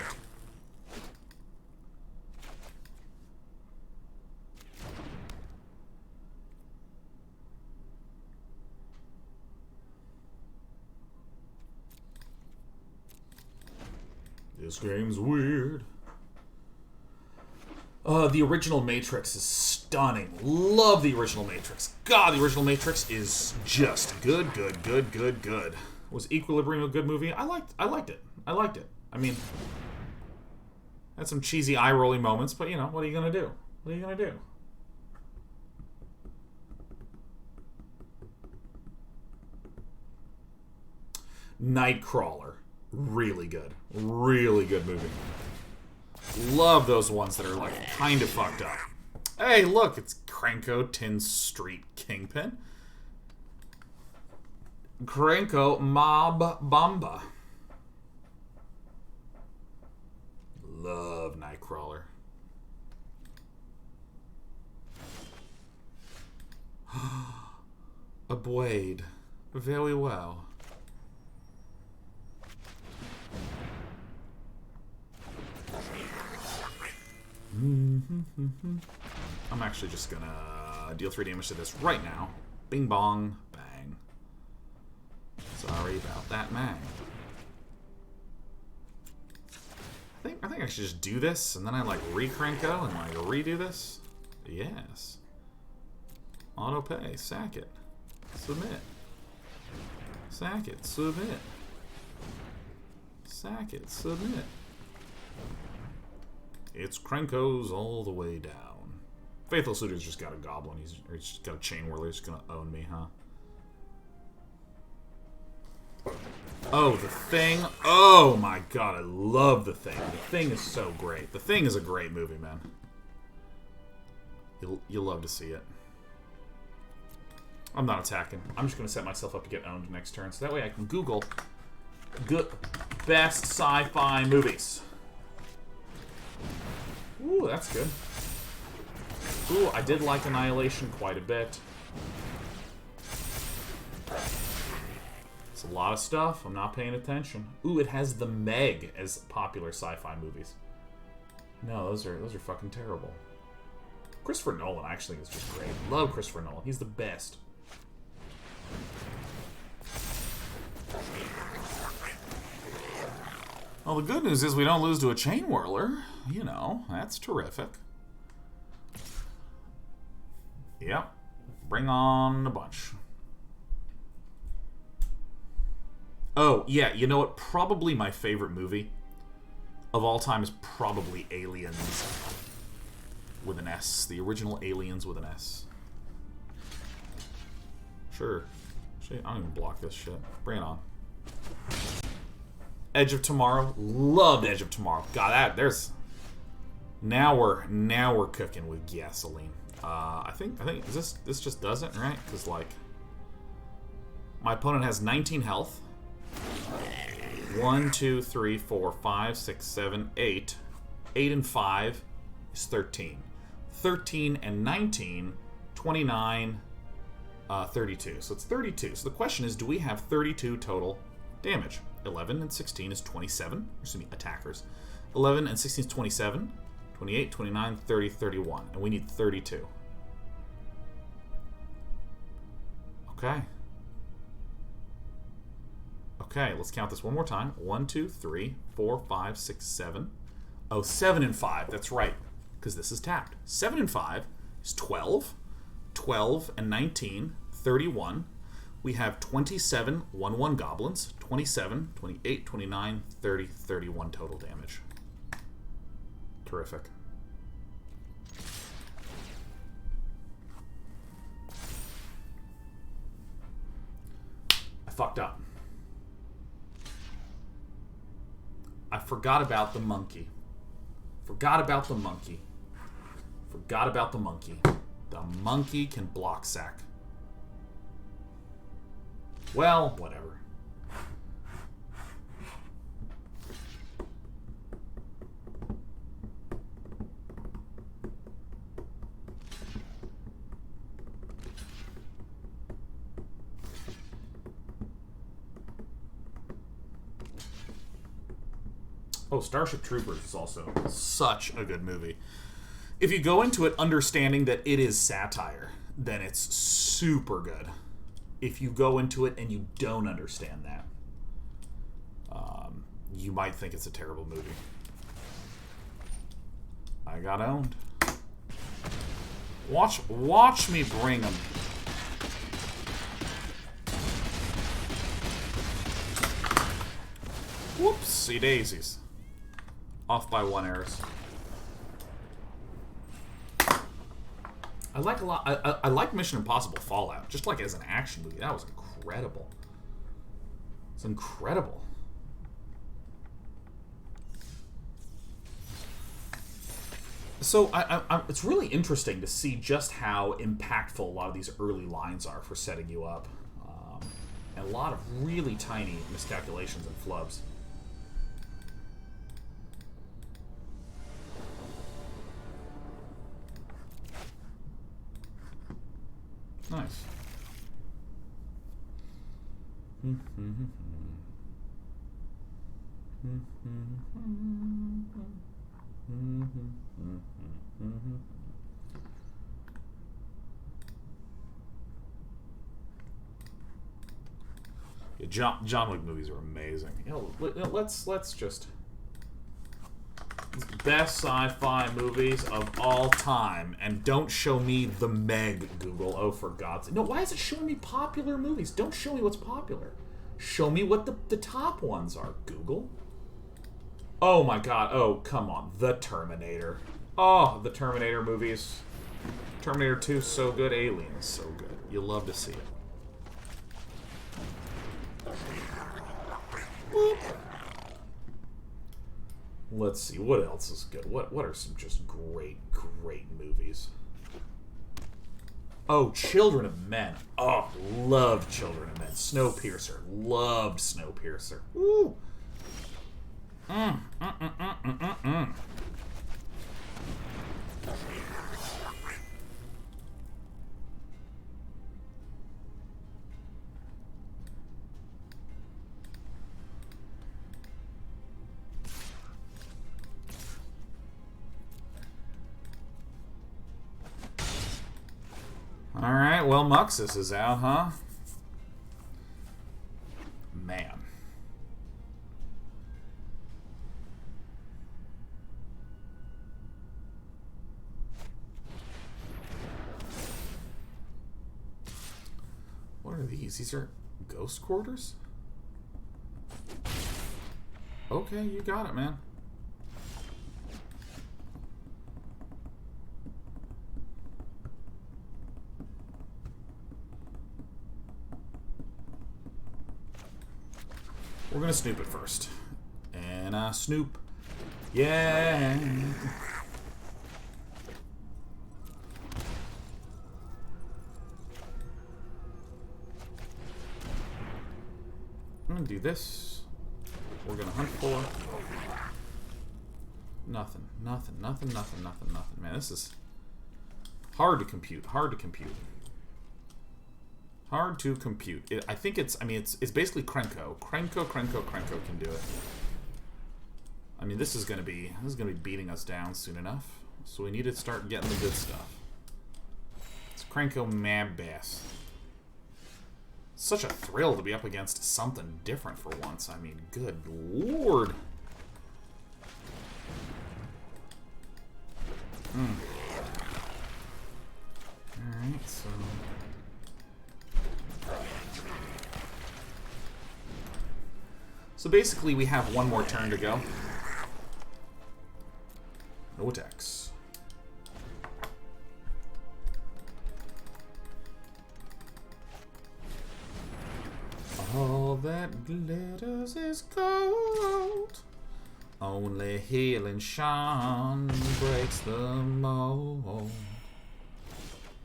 This game's weird. The original Matrix is stunning. Love the original Matrix. God, the original Matrix is just good. Was Equilibrium a good movie? I liked it. I mean, had some cheesy eye-rolling moments, but you know, what are you gonna do? What are you gonna do? Nightcrawler. Really good movie. Love those ones that are like kind of fucked up. Hey, look, it's Krenko, Tin Street Kingpin. Krenko Mob Bomba. Love Nightcrawler. Abrade. Very well. I'm actually just gonna deal 3 damage to this right now. Bing bong, bang. Sorry about that, man. I think I should just do this and then I like re-Krenko and like redo this. Yes. Auto pay, sack it. Submit. Sack it, submit. Sack it, submit. It's Krenko's all the way down. Faithful Suitor's just got a Goblin. He's just got a Chainwhirler. He's gonna own me, huh? Oh, The Thing. Oh my god, I love The Thing. The Thing is so great. The Thing is a great movie, man. You'll love to see it. I'm not attacking. I'm just gonna set myself up to get owned next turn, so that way I can Google best sci-fi movies. Ooh, that's good. Ooh, I did like Annihilation quite a bit. It's a lot of stuff. I'm not paying attention. Ooh, it has The Meg as popular sci-fi movies. No, those are fucking terrible. Christopher Nolan actually is just great. Love Christopher Nolan. He's the best. Well, the good news is we don't lose to a Chainwhirler. You know, that's terrific. Yep. Bring on a bunch. Oh, yeah, you know what? Probably my favorite movie of all time is probably Aliens with an S. The original Aliens with an S. Sure. Shit, I don't even block this shit. Bring it on. Edge of Tomorrow. Loved Edge of Tomorrow. God, there's... Now we're cooking with gasoline. I think this just does it, right? Because like my opponent has 19 health. 1, 2, 3, 4, 5, 6, 7, 8. 8 and 5 is 13. 13 and 19, 29, 32. So it's 32. So the question is, do we have 32 total damage? 11 and 16 is 27. Excuse me, attackers. 11 and 16 is 27. 28, 29, 30, 31. And we need 32. Okay. Okay, let's count this one more time. 1, 2, 3, 4, 5, 6, 7. Oh, 7 and 5. That's right. Because this is tapped. 7 and 5 is 12. 12 and 19, 31. We have 27 1/1 goblins. 27, 28, 29, 30, 31 total damage. Terrific. I fucked up. I forgot about the monkey. Forgot about the monkey. Forgot about the monkey. The monkey can block sack. Well, whatever. Oh, Starship Troopers is also such a good movie. If you go into it understanding that it is satire, then it's super good. If you go into it and you don't understand that, you might think it's a terrible movie. I got owned. Watch me bring them. Whoopsie daisies. Off by 1 errors. I like a lot. I like Mission Impossible Fallout, just like as an action movie. That was incredible. It's incredible. So it's really interesting to see just how impactful a lot of these early lines are for setting you up, and a lot of really tiny miscalculations and flubs. Nice. Yeah, John Wick movies are amazing. You know, let's just best sci-fi movies of all time, and don't show me The Meg, Google. Oh, for God's sake. No, why is it showing me popular movies? Don't show me what's popular. Show me what the top ones are, Google. Oh my God. Oh, come on. The Terminator. Oh, the Terminator movies. Terminator 2, so good. Alien is so good. You love to see it. Boop. Let's see, what else is good? What are some just great movies? Oh, Children of Men. Oh, loved Children of Men. Snowpiercer. Loved Snowpiercer. Woo! Alright, well, Muxus is out, huh? Man. What are these? These are ghost quarters? Okay, you got it, man. We're gonna snoop it first. And snoop. Yeah. I'm gonna do this. We're gonna hunt for nothing. Man, this is hard to compute. Hard to compute. I think it's basically Krenko. Krenko can do it. I mean, this is gonna be beating us down soon enough. So we need to start getting the good stuff. It's Krenko mad bass. Such a thrill to be up against something different for once. I mean, good lord. Alright, so basically, we have one more turn to go. No attacks. All that glitters is gold. Only healing shine breaks the mold.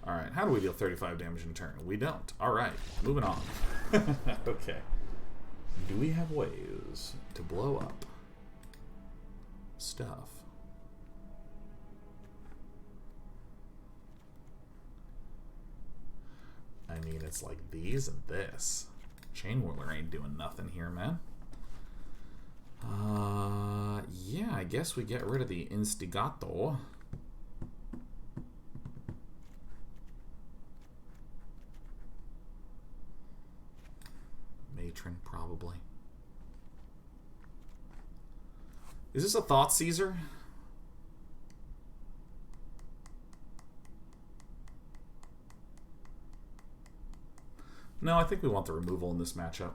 Alright, how do we deal 35 damage in a turn? We don't. Alright, moving on. Okay. Do we have ways to blow up stuff? I mean, it's like these and this. Chainwhirler ain't doing nothing here, man. Yeah, I guess we get rid of the Instigator. Matron, probably. Is this a Thoughtseize? No, I think we want the removal in this matchup.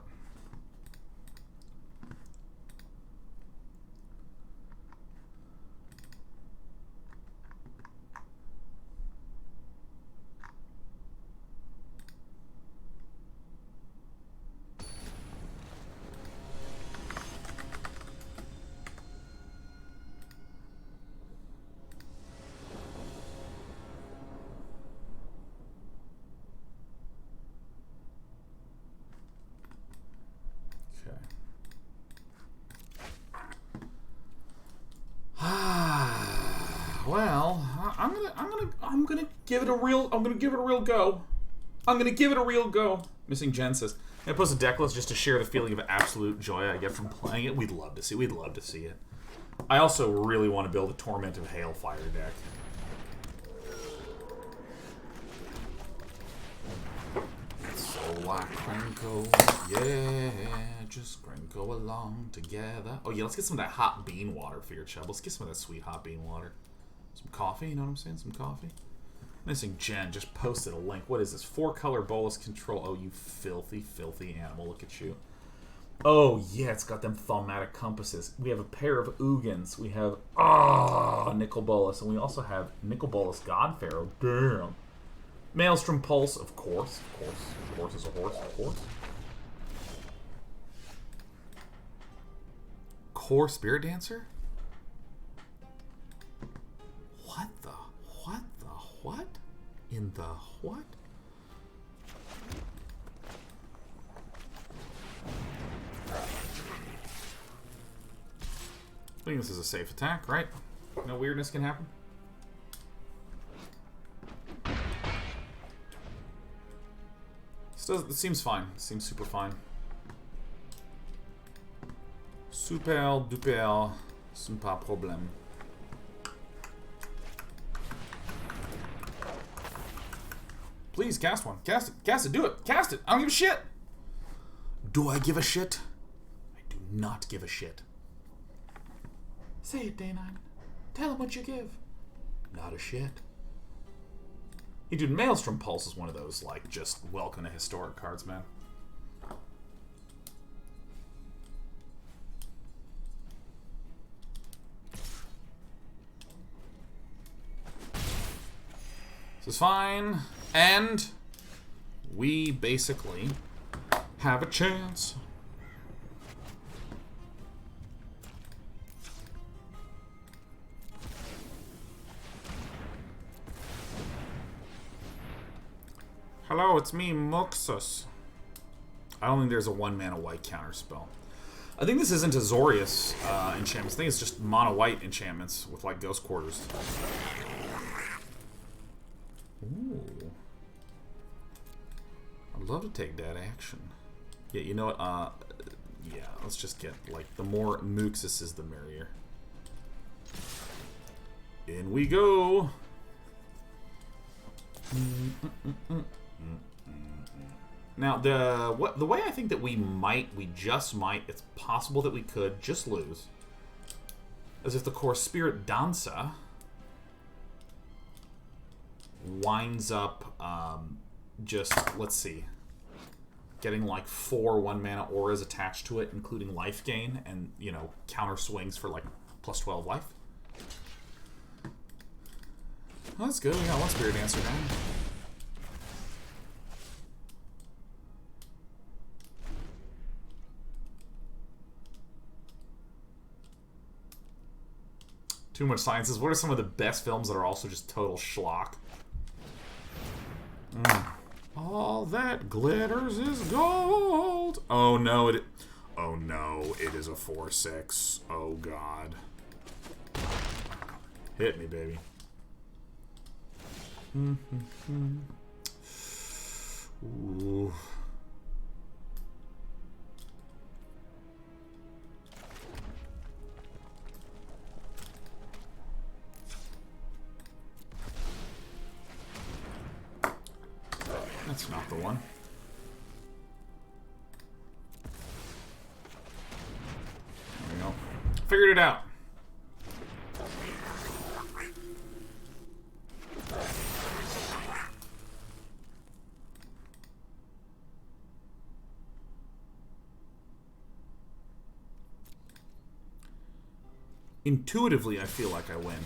Well, I'm gonna give it a real go. I'm gonna give it a real go. Missing Jen says, I post a deck list just to share the feeling of absolute joy I get from playing it. We'd love to see it. I also really want to build a Torment of Hailfire deck. So why Krenko? Yeah, just Krenko along together. Oh yeah, let's get some of that hot bean water for your chub. Let's get some of that sweet hot bean water. Some coffee, you know what I'm saying? Some coffee. Missing Jen just posted a link. What is this? 4-color bolus control. Oh, you filthy, filthy animal. Look at you. Oh, yeah, it's got them thaumatic compasses. We have a pair of Ugins. We have, Nicol Bolas. And we also have Nicol Bolas Godpharaoh. Damn. Maelstrom Pulse, of course. Of course is a horse, of course. Core Spirit Dancer? What? In the what? I think this is a safe attack, right? No weirdness can happen. This seems fine. It seems super fine. Super duper, c'est pas problème. Please, cast one. Cast it. Cast it. Do it. Cast it. I don't give a shit. Do I give a shit? I do not give a shit. Say it, Day9. Tell him what you give. Not a shit. Hey, dude, Maelstrom Pulse is one of those, like, just welcome to historic cards, man. This is fine. And we basically have a chance. Hello, it's me, Muxus. I don't think there's a 1-mana white counter spell. I think this isn't Azorius enchantments. I think it's just mono white enchantments with like Ghost Quarters. Ooh. I'd love to take that action. Yeah, you know what? Yeah, let's just get, like, the more Muxus is the merrier. In we go! Now, the way I think that we just might, it's possible that we could just lose, is if the core Spirit Dancer winds up just, let's see, getting like 4 1-mana auras attached to it, including life gain and, you know, counter swings for like plus 12 life. Well, that's good. We got 1 Spirit Dancer down. Too much sciences. What are some of the best films that are also just total schlock? All that glitters is gold. Oh no, it is a 4/6. Oh god. Hit me, baby. Ooh. That's not the one. There we go. Figured it out. Intuitively, I feel like I win.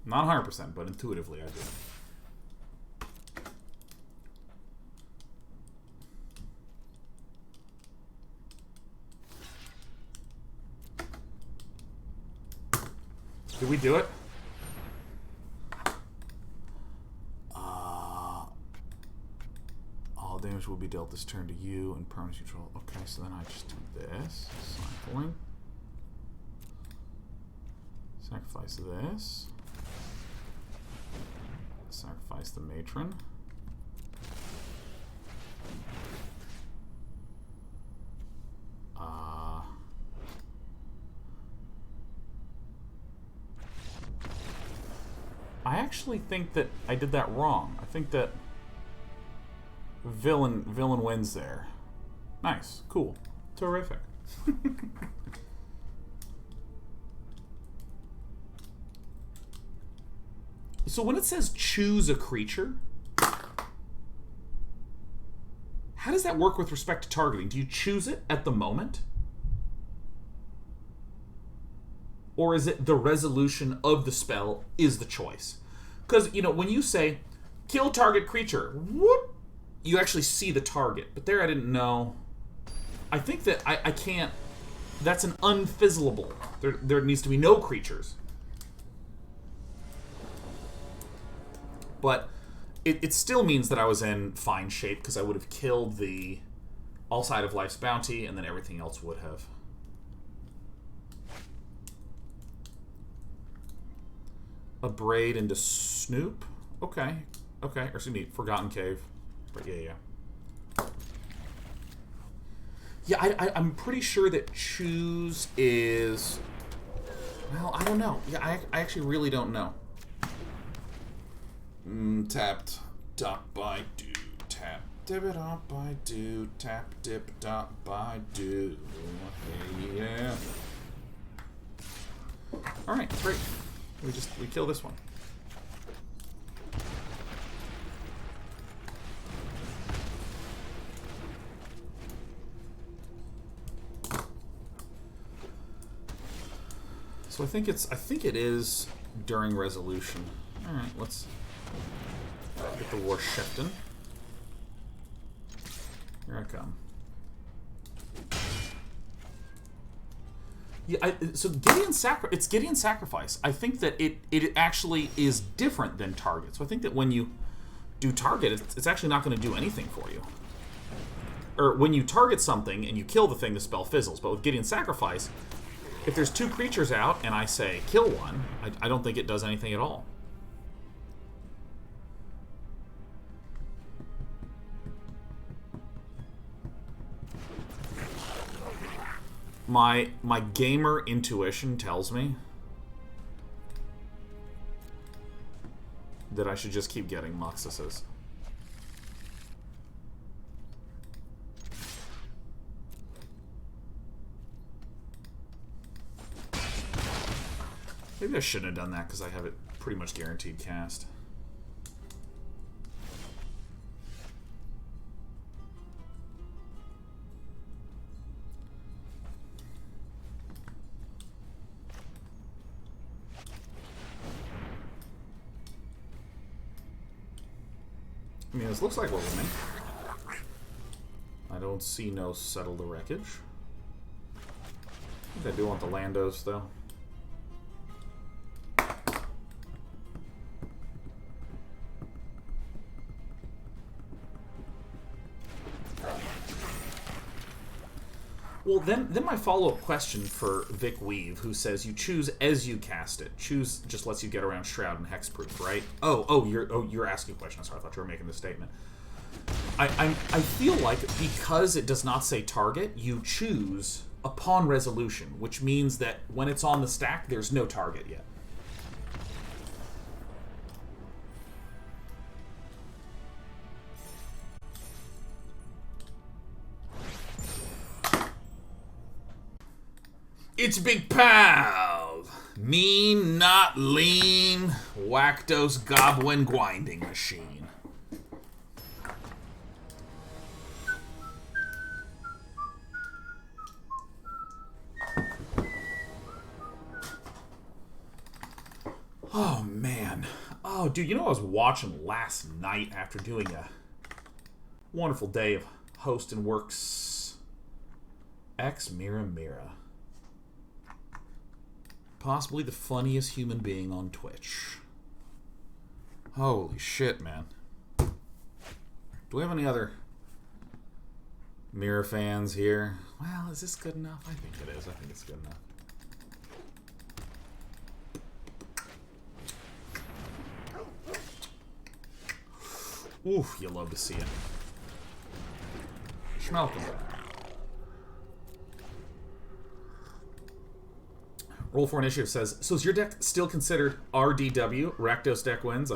Not 100%, but intuitively, I do. Did we do it? All damage will be dealt this turn to you and permanent control. Okay, so then I just do this. Cycling. Sacrifice this. Sacrifice the Matron. I actually think that I did that wrong. I think that villain wins there. Nice, cool, terrific. So when it says choose a creature, how does that work with respect to targeting? Do you choose it at the moment? Or is it the resolution of the spell is the choice? Because, you know, when you say, kill target creature, whoop, you actually see the target. But there I didn't know. I think that I can't, that's an unfizzleable. There needs to be no creatures. But it still means that I was in fine shape, because I would have killed the All Side of Life's Bounty, and then everything else would have. Abrade into Snoop. Okay. Okay. Or excuse me, Forgotten Cave. But yeah. Yeah, I'm pretty sure that choose is... Well, I don't know. Yeah, I actually really don't know. Tapped. Dot by do. Tap. Dip it up by do. Tap. Dip. Dot by do. Hey, yeah. Alright, great. We kill this one. So I think it is during resolution. Alright, let's get the Warchieftain. Here I come. Yeah, so it's Gideon's Sacrifice. I think that it actually is different than Target. So I think that when you do Target, it's actually not going to do anything for you. Or when you target something and you kill the thing, the spell fizzles. But with Gideon's Sacrifice, if there's two creatures out and I say kill one, I don't think it does anything at all. My gamer intuition tells me that I should just keep getting Muxuses. Maybe I shouldn't have done that because I have it pretty much guaranteed cast. I mean, this looks like we're winning. I don't see no Settle the Wreckage. I think I do want the Landos, though. Well, then my follow-up question for Vic Weave, who says you choose as you cast it. Choose just lets you get around Shroud and Hexproof, right? You're asking a question. Sorry, I thought you were making the statement. I feel like because it does not say target, you choose upon resolution, which means that when it's on the stack, there's no target yet. It's Big Pal! Mean, not lean, Rakdos Goblin grinding machine. Oh, man. Oh, dude, you know what I was watching last night after doing a wonderful day of hosting works? Mira. Possibly the funniest human being on Twitch. Holy shit, man. Do we have any other Mira fans here? Well, is this good enough? I think it is. I think it's good enough. Oof, you love to see it. Schmelkem. Roll for Initiative says, so is your deck still considered RDW? Rakdos deck wins?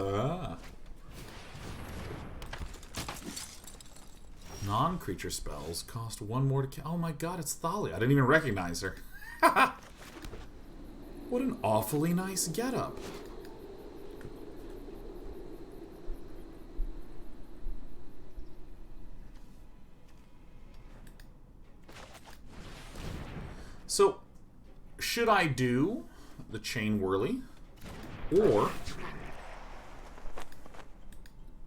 Non-creature spells cost 1 more to... Oh my god, it's Thalia. I didn't even recognize her. What an awfully nice getup. So, should I do the Chainwhirler, or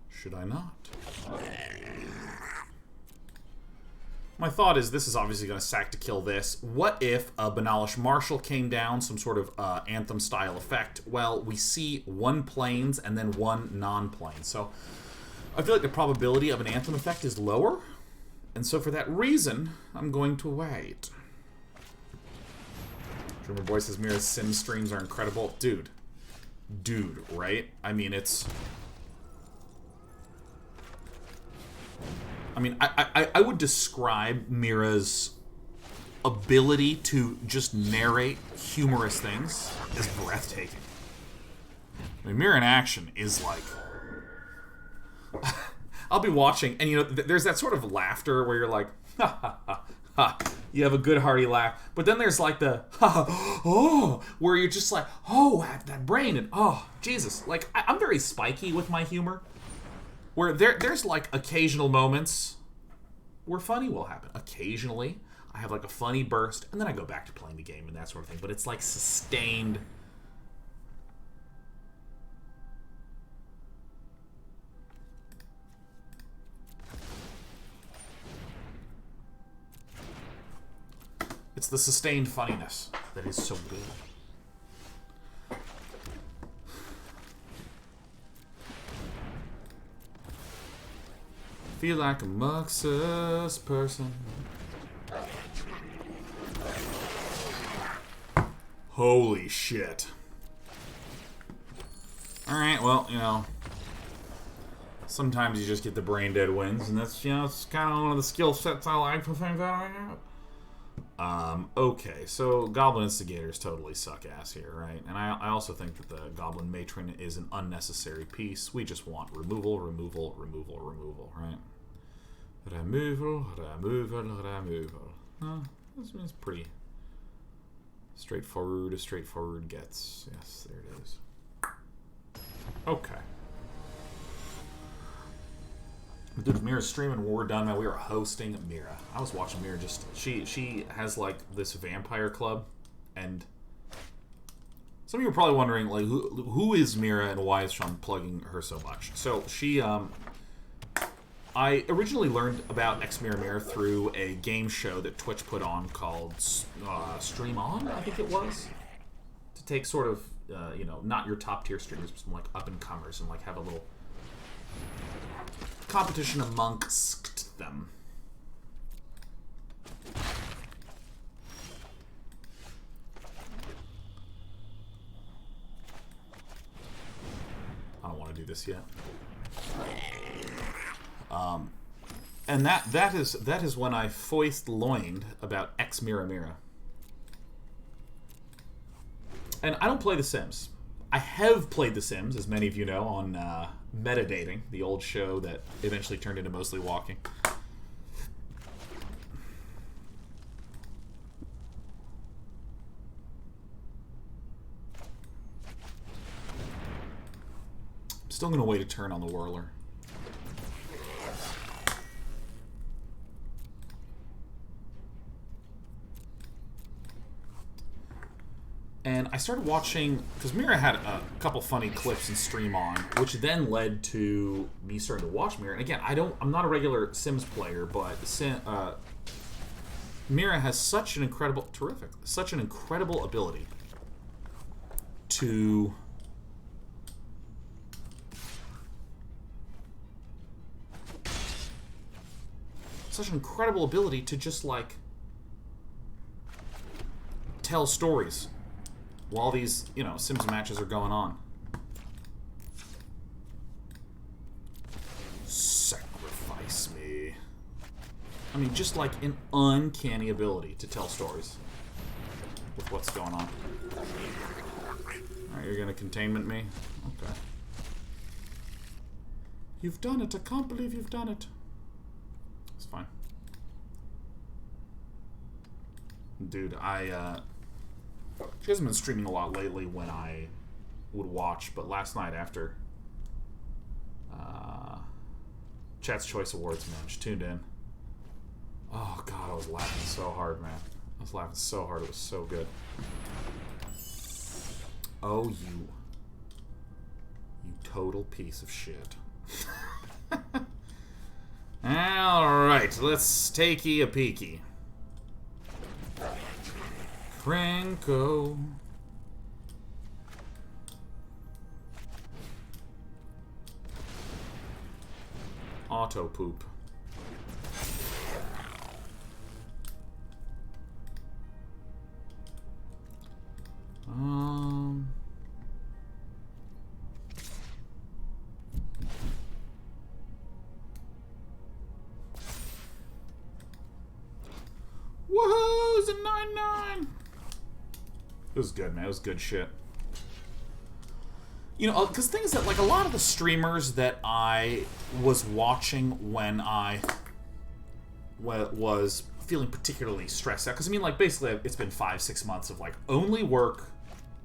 should I not? My thought is this is obviously going to sack to kill this. What if a Banalish Marshal came down, some sort of Anthem-style effect? Well, we see 1 plains and then 1 non-plains. So, I feel like the probability of an Anthem effect is lower. And so for that reason, I'm going to wait. Dreamer Boy says Mira's sim streams are incredible. Dude, right? I mean, it's... I mean, I would describe Mira's ability to just narrate humorous things as breathtaking. I mean, Mira in action is like... I'll be watching, and you know, there's that sort of laughter where you're like, ha ha ha. Ha, you have a good hearty laugh, but then there's like the oh, where you're just like, oh, that brain, and oh, Jesus, like I'm very spiky with my humor, where there's like occasional moments where funny will happen. Occasionally, I have like a funny burst, and then I go back to playing the game and that sort of thing. But it's like sustained. It's the sustained funniness that is so good. Feel like a Muxus person. Holy shit. Alright, well, you know. Sometimes you just get the brain dead wins, and that's, you know, it's kind of one of the skill sets I like for things that I have. Okay, so Goblin Instigators totally suck ass here, right? And I also think that the Goblin Matron is an unnecessary piece. We just want removal, right? Removal. This is pretty straightforward as straightforward gets. Yes, there it is. Okay. Dude, Mira's streaming when we're done, man. We are hosting Mira. I was watching Mira just... She has, like, this vampire club, and... Some of you are probably wondering, like, who is Mira and why is Sean plugging her so much? So, she, I originally learned about Mira through a game show that Twitch put on called Stream On, I think it was. To take sort of, you know, not your top-tier streamers, but some, like, up-and-comers and, like, have a little... competition amongst them. I don't want to do this yet. And that is when I foist loined about Mira. And I don't play The Sims. I have played The Sims, as many of you know, on Metadating, the old show that eventually turned into Mostly Walking. Still gonna wait a turn on the Whirler. And I started watching, because Mira had a couple funny clips in Stream On, which then led to me starting to watch Mira. And again, I'm not a regular Sims player, but Mira has such an incredible, such an incredible ability to just like tell stories while these, you know, Sims matches are going on. Sacrifice me. I mean, just like an uncanny ability to tell stories with what's going on. Alright, you're gonna containment me? Okay. You've done it. I can't believe you've done it. It's fine. Dude, she hasn't been streaming a lot lately when I would watch, but last night after Chat's Choice Awards, man, she tuned in. Oh, God, I was laughing so hard, man. I was laughing so hard. It was so good. Oh, you total piece of shit. Alright, let's take-y a peeky. Krenko. Auto poop. Woohoo! It's a 9-9! It was good, man. It was good shit. You know, because things that, like, a lot of the streamers that I was watching when I was feeling particularly stressed out, because, I mean, like, basically, it's been 5-6 months of, like, only work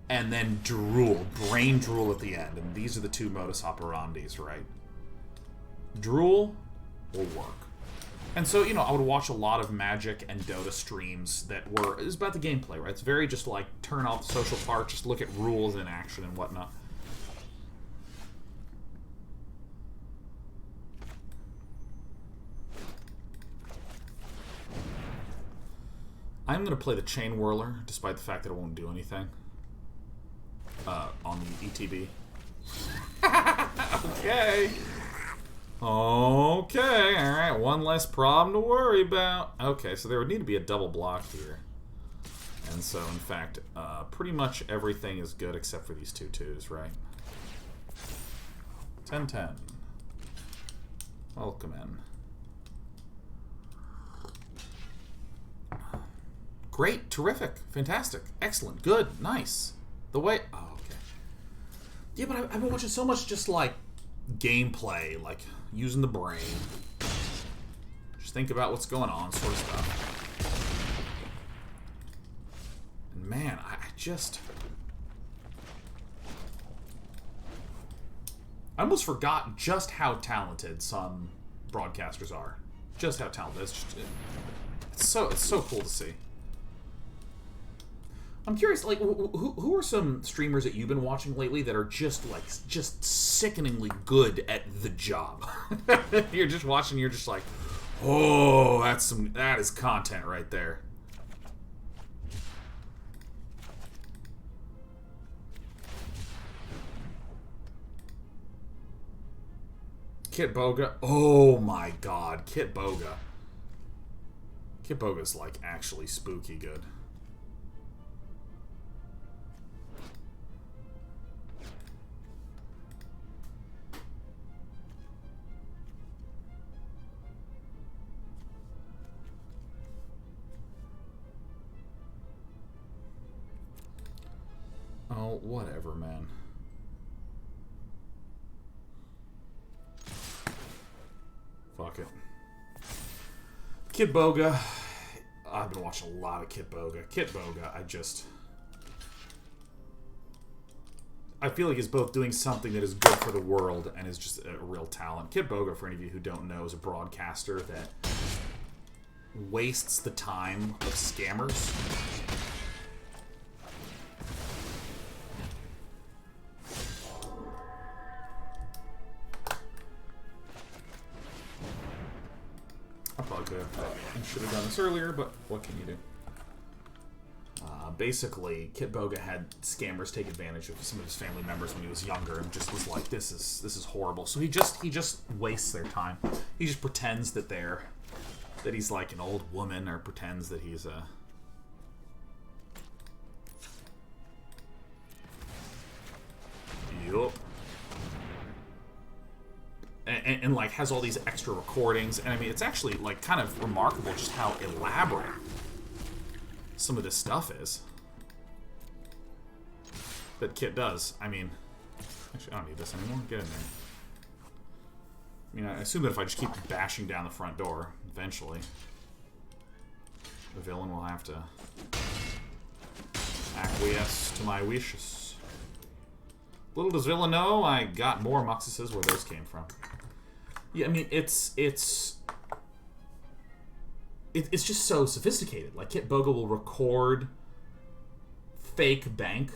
and then drool, brain drool at the end. And these are the two modus operandis, right? Drool or work. And so, you know, I would watch a lot of Magic and Dota streams that were... It was about the gameplay, right? It's very just like, turn off the social part, just look at rules in action and whatnot. I'm going to play the Chainwhirler, despite the fact that it won't do anything. On the ETB. Okay. Okay, alright, one less problem to worry about. Okay, so there would need to be a double block here. And so, in fact, pretty much everything is good except for these 2/2s, right? 10-10. Welcome in. Great, terrific, fantastic, excellent, good, nice. The way... Oh, okay. Yeah, but I've been watching so much just, like, gameplay, like, using the brain. Just think about what's going on, sort of stuff. And man, I almost forgot just how talented some broadcasters are. Just how talented. It's so cool to see. I'm curious, like, who are some streamers that you've been watching lately that are just sickeningly good at the job? You're just watching, you're just like, oh, that is content right there. Kit Boga. Oh my god, Kit Boga. Kit Boga's like actually spooky good. Oh, whatever, man. Fuck it. Kit Boga. I've been watching a lot of Kit Boga. Kit Boga, I feel like is both doing something that is good for the world and is just a real talent. Kitboga, for any of you who don't know, is a broadcaster that wastes the time of scammers. I probably could have, should have done this earlier, but what can you do? Basically, Kitboga had scammers take advantage of some of his family members when he was younger, and just was like, "This is horrible." So he just wastes their time. He just pretends that he's like an old woman, or pretends that he's a. Yup. And like has all these extra recordings, and I mean, it's actually like kind of remarkable just how elaborate some of this stuff is that Kit does. I mean, actually, I don't need this anymore. Get in there. I mean, I assume that if I just keep bashing down the front door, eventually the villain will have to acquiesce to my wishes. Little does villain know, I got more Muxuses where those came from. Yeah, I mean, it's just so sophisticated. Like, Kitboga will record fake bank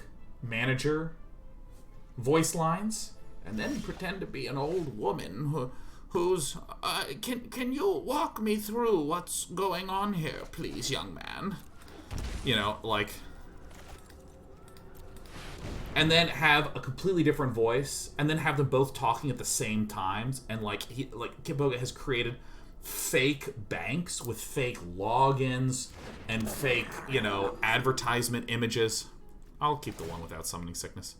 manager voice lines and then pretend to be an old woman who's can you walk me through what's going on here, please, young man? You know, like, and then have a completely different voice, and then have them both talking at the same times, and like Kitboga has created fake banks with fake logins and fake, you know, advertisement images. I'll keep the one without summoning sickness.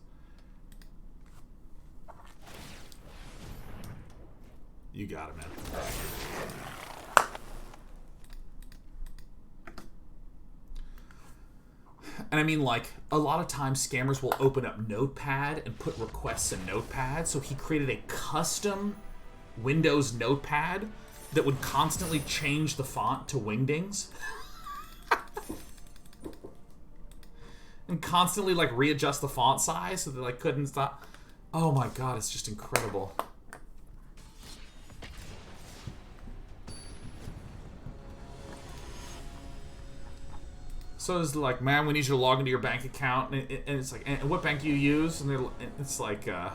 You got it, man. And I mean, like, a lot of times scammers will open up Notepad and put requests in Notepad, so he created a custom Windows Notepad that would constantly change the font to Wingdings. And constantly, like, readjust the font size so they, like, couldn't stop. Oh my god, it's just incredible. So it's like, man, we need you to log into your bank account, and it's like, and what bank do you use? And it's like, I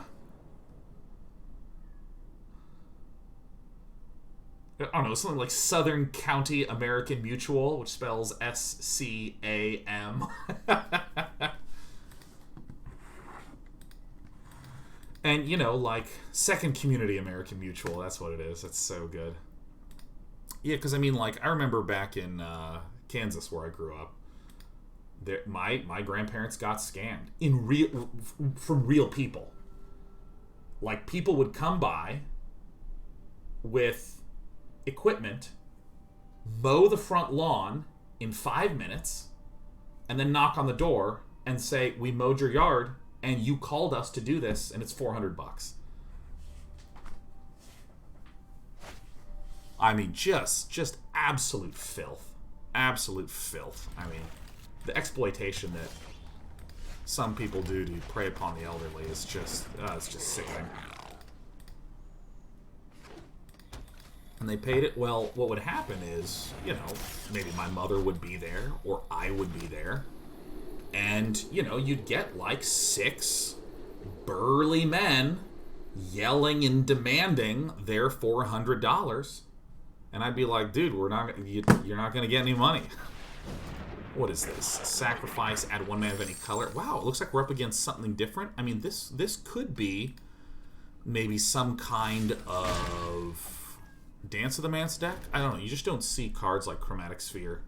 don't know, something like Southern County American Mutual, which spells S-C-A-M. And, you know, like, Second Community American Mutual, that's what it is. That's so good. Yeah, because, I mean, like, I remember back in Kansas, where I grew up, my grandparents got scammed from real people. Like, people would come by with equipment, mow the front lawn in 5 minutes, and then knock on the door and say, "We mowed your yard, and you called us to do this, and it's $400. I mean, just absolute filth. Absolute filth. I mean, the exploitation that some people do to prey upon the elderly is just, it's just sickening. And they paid it. Well, what would happen is, you know, maybe my mother would be there, or I would be there, and, you know, you'd get like 6 burly men yelling and demanding their $400, and I'd be like, dude, you're not going to get any money. What is this? Sacrifice, add 1 man of any color. Wow, it looks like we're up against something different. I mean, this could be maybe some kind of Dance of the Manse deck? I don't know. You just don't see cards like Chromatic Sphere.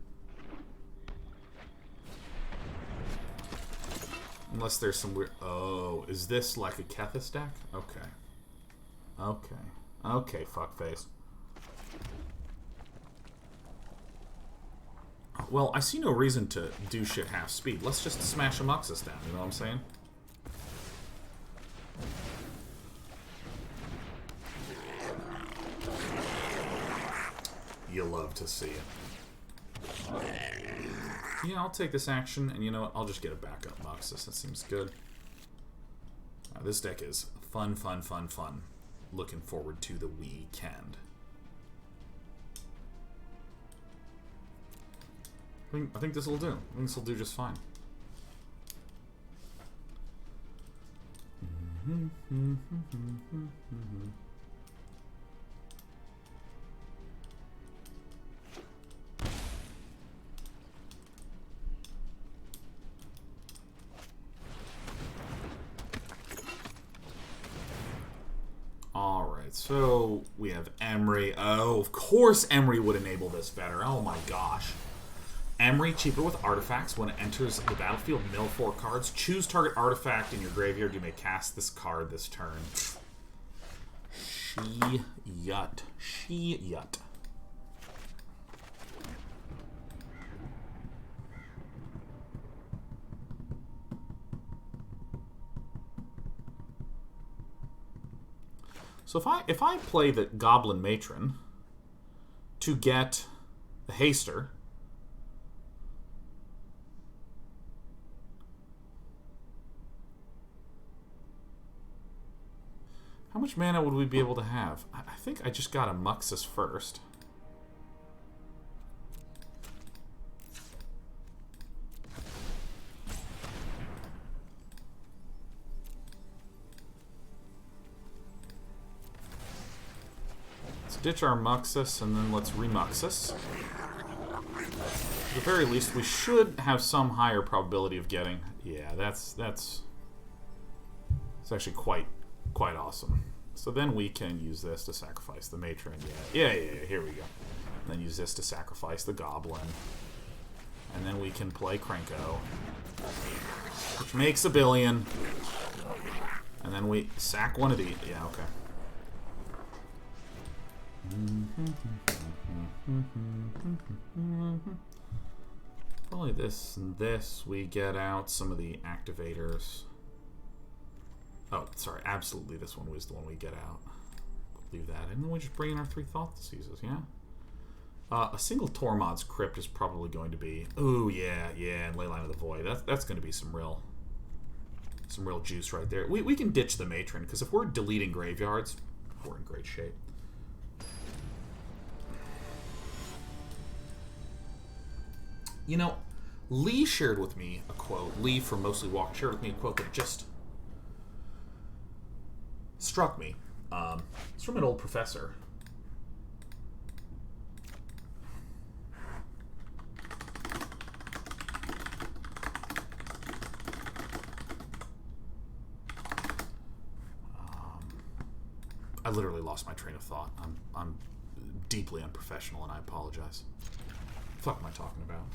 Unless there's some weird... Oh, is this like a Kethis deck? Okay. Okay. Okay, fuckface. Well, I see no reason to do shit half speed. Let's just smash a Muxus down, you know what I'm saying? You love to see it. Yeah, I'll take this action, and you know what? I'll just get a backup Muxus. That seems good. This deck is fun, fun, fun, fun. Looking forward to the weekend. I think this will do. I think this will do just fine. Alright, so we have Emery. Oh, of course Emery would enable this better. Oh my gosh. Emery, cheaper with artifacts. When it enters the battlefield, mill 4 cards. Choose target artifact in your graveyard. You may cast this card this turn. She-yut. She-yut. So if I play the Goblin Matron to get the Haster, how much mana would we be able to have? I think I just got a Muxus first. Let's ditch our Muxus and then let's remuxus. At the very least, we should have some higher probability of getting. Yeah, that's actually quite awesome. So then we can use this to sacrifice the Matron. Yeah, here we go. And then use this to sacrifice the Goblin. And then we can play Krenko, which makes a billion. And then we sack one of these. Yeah, okay. Probably this and this. We get out some of the activators. Oh, sorry, absolutely this one was the one we get out. Leave that in. And then we just bring in our 3 Thoughtseizes, yeah? A single Tormod's Crypt is probably going to be... Ooh, yeah, and Leyline of the Void. That's going to be some real juice right there. We can ditch the Matron, because if we're deleting graveyards, we're in great shape. You know, Lee shared with me a quote. Lee from Mostly Walk shared with me a quote that just struck me. It's from an old professor. I literally lost my train of thought. I'm deeply unprofessional, and I apologize. What the fuck am I talking about?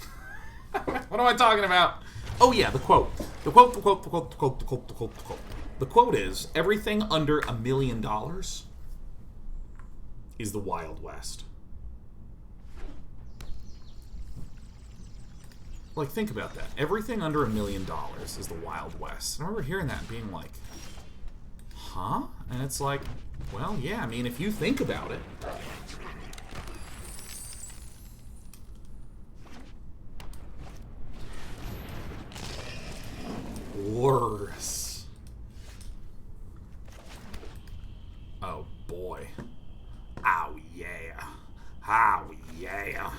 What am I talking about? Oh yeah, the quote. The quote. The quote is, everything under $1 million is the Wild West. Like, think about that. Everything under $1 million is the Wild West. I remember hearing that and being like, huh? And it's like, well, yeah, I mean, if you think about it. Worse. Oh, boy. Oh, yeah. Oh, yeah.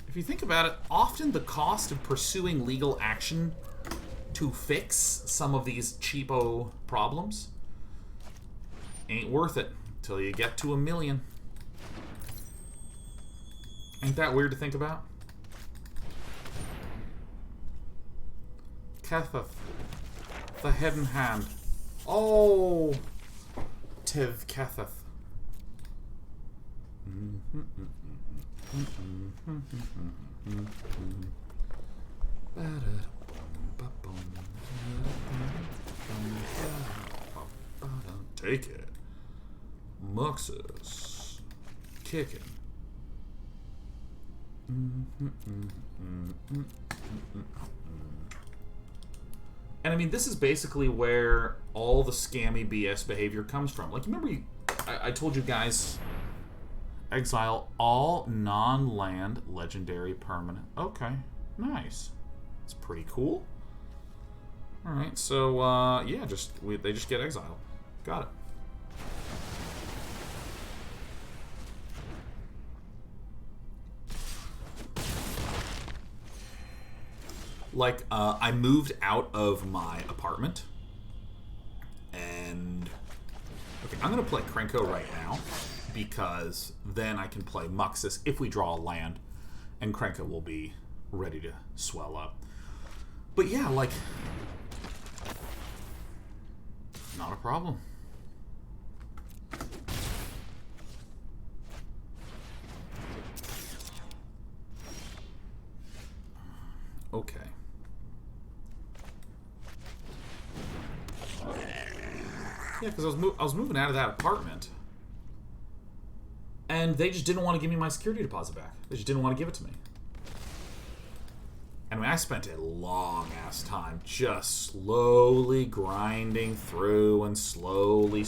If you think about it, often the cost of pursuing legal action to fix some of these cheapo problems ain't worth it till you get to $1 million. Ain't that weird to think about? Ketheth, the hidden hand. Oh, Tiv Ketheth. Take it. Muxus. Kicking. And I mean, this is basically where all the scammy BS behavior comes from. Like, remember I told you guys, exile all non-land legendary permanent. Okay. Nice. It's pretty cool. Alright, so, yeah, they just get exiled. Got it. Like, I moved out of my apartment. And... okay, I'm going to play Krenko right now. Because then I can play Muxus if we draw a land. And Krenko will be ready to swell up. But yeah, like... not a problem. Okay. Yeah, because I was moving out of that apartment. And they just didn't want to give me my security deposit back. They just didn't want to give it to me. I mean, I spent a long-ass time just slowly grinding through and slowly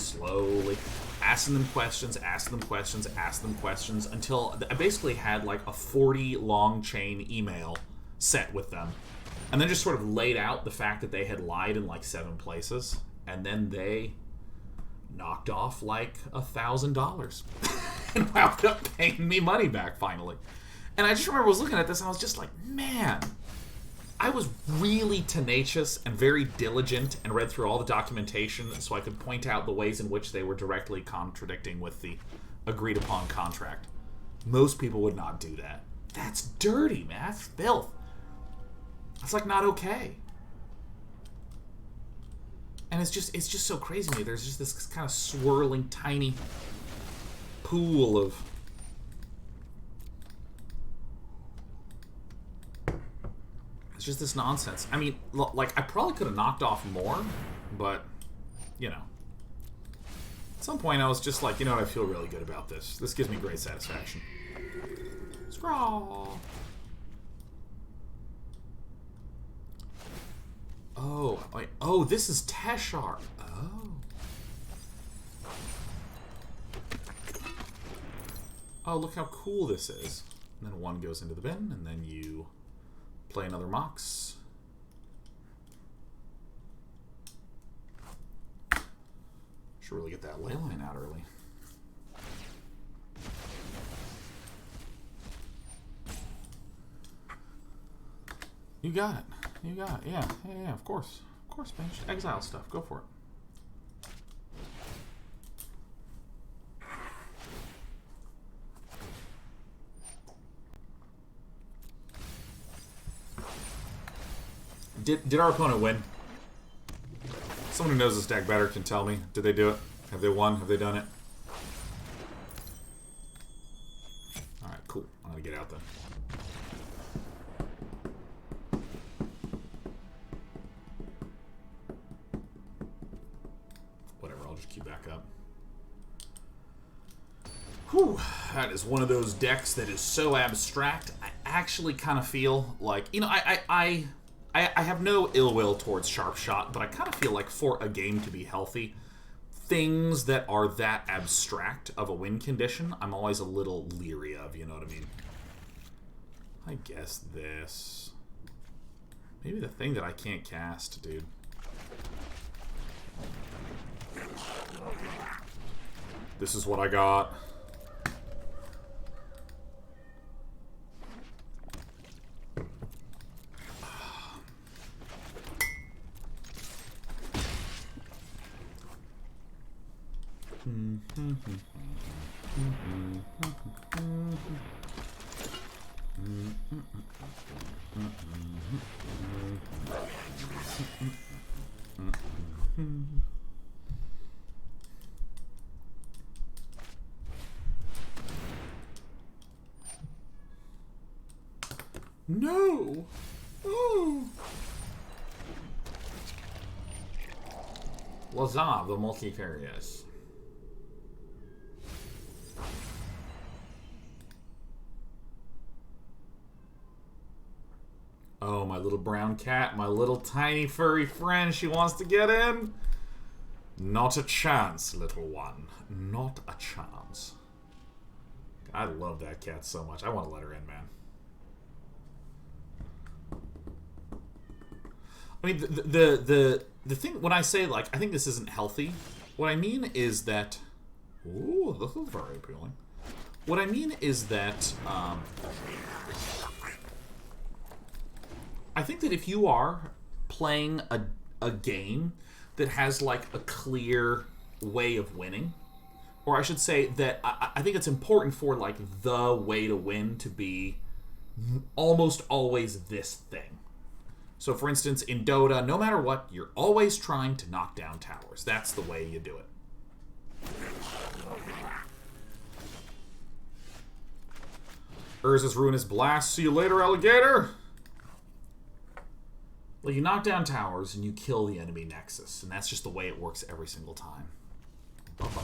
asking them questions until I basically had like a 40 long chain email set with them. And then just sort of laid out the fact that they had lied in like 7 places. And then they knocked off like $1,000 and wound up paying me money back finally. And I just remember I was looking at this and I was just like, man, I was really tenacious and very diligent and read through all the documentation so I could point out the ways in which they were directly contradicting with the agreed upon contract. Most people would not do that. That's dirty, man. That's filth. That's like not okay. And it's just so crazy to me. There's just this kind of swirling tiny pool of it's just this nonsense. I mean, like, I probably could have knocked off more, but, you know. At some point, I was just like, you know what, I feel really good about this. This gives me great satisfaction. Scrawl! Oh, wait. Oh, this is Teshar. Oh. Oh, look how cool this is. And then 1 goes into the bin, and then you play another Mox. Should really get that Leyline out early. You got it. You got it. Yeah, of course. Of course, man. Just exile stuff. Go for it. Did our opponent win? Someone who knows this deck better can tell me. Did they do it? Have they won? Have they done it? Alright, cool. I'm gonna get out then. Whatever, I'll just queue back up. Whew, that is one of those decks that is so abstract. I actually kind of feel like, you know, I have no ill will towards Sharp Shot, but I kind of feel like for a game to be healthy, things that are that abstract of a win condition, I'm always a little leery of, you know what I mean? I guess this. Maybe the thing that I can't cast, dude. This is what I got. No! Oh! Lazav, the multifarious. Oh, my little brown cat, my little tiny furry friend, she wants to get in? Not a chance, little one. Not a chance. I love that cat so much. I want to let her in, man. I mean, the thing when I say like I think this isn't healthy, what I mean is that. Ooh, this is very appealing. What I mean is that I think that if you are playing a game that has like a clear way of winning, or I should say that I think it's important for like the way to win to be almost always this thing. So for instance, in Dota, no matter what, you're always trying to knock down towers. That's the way you do it. Urza's Ruinous Blast. See you later, alligator! Well, you knock down towers and you kill the enemy Nexus, and that's just the way it works every single time. Bye-bye.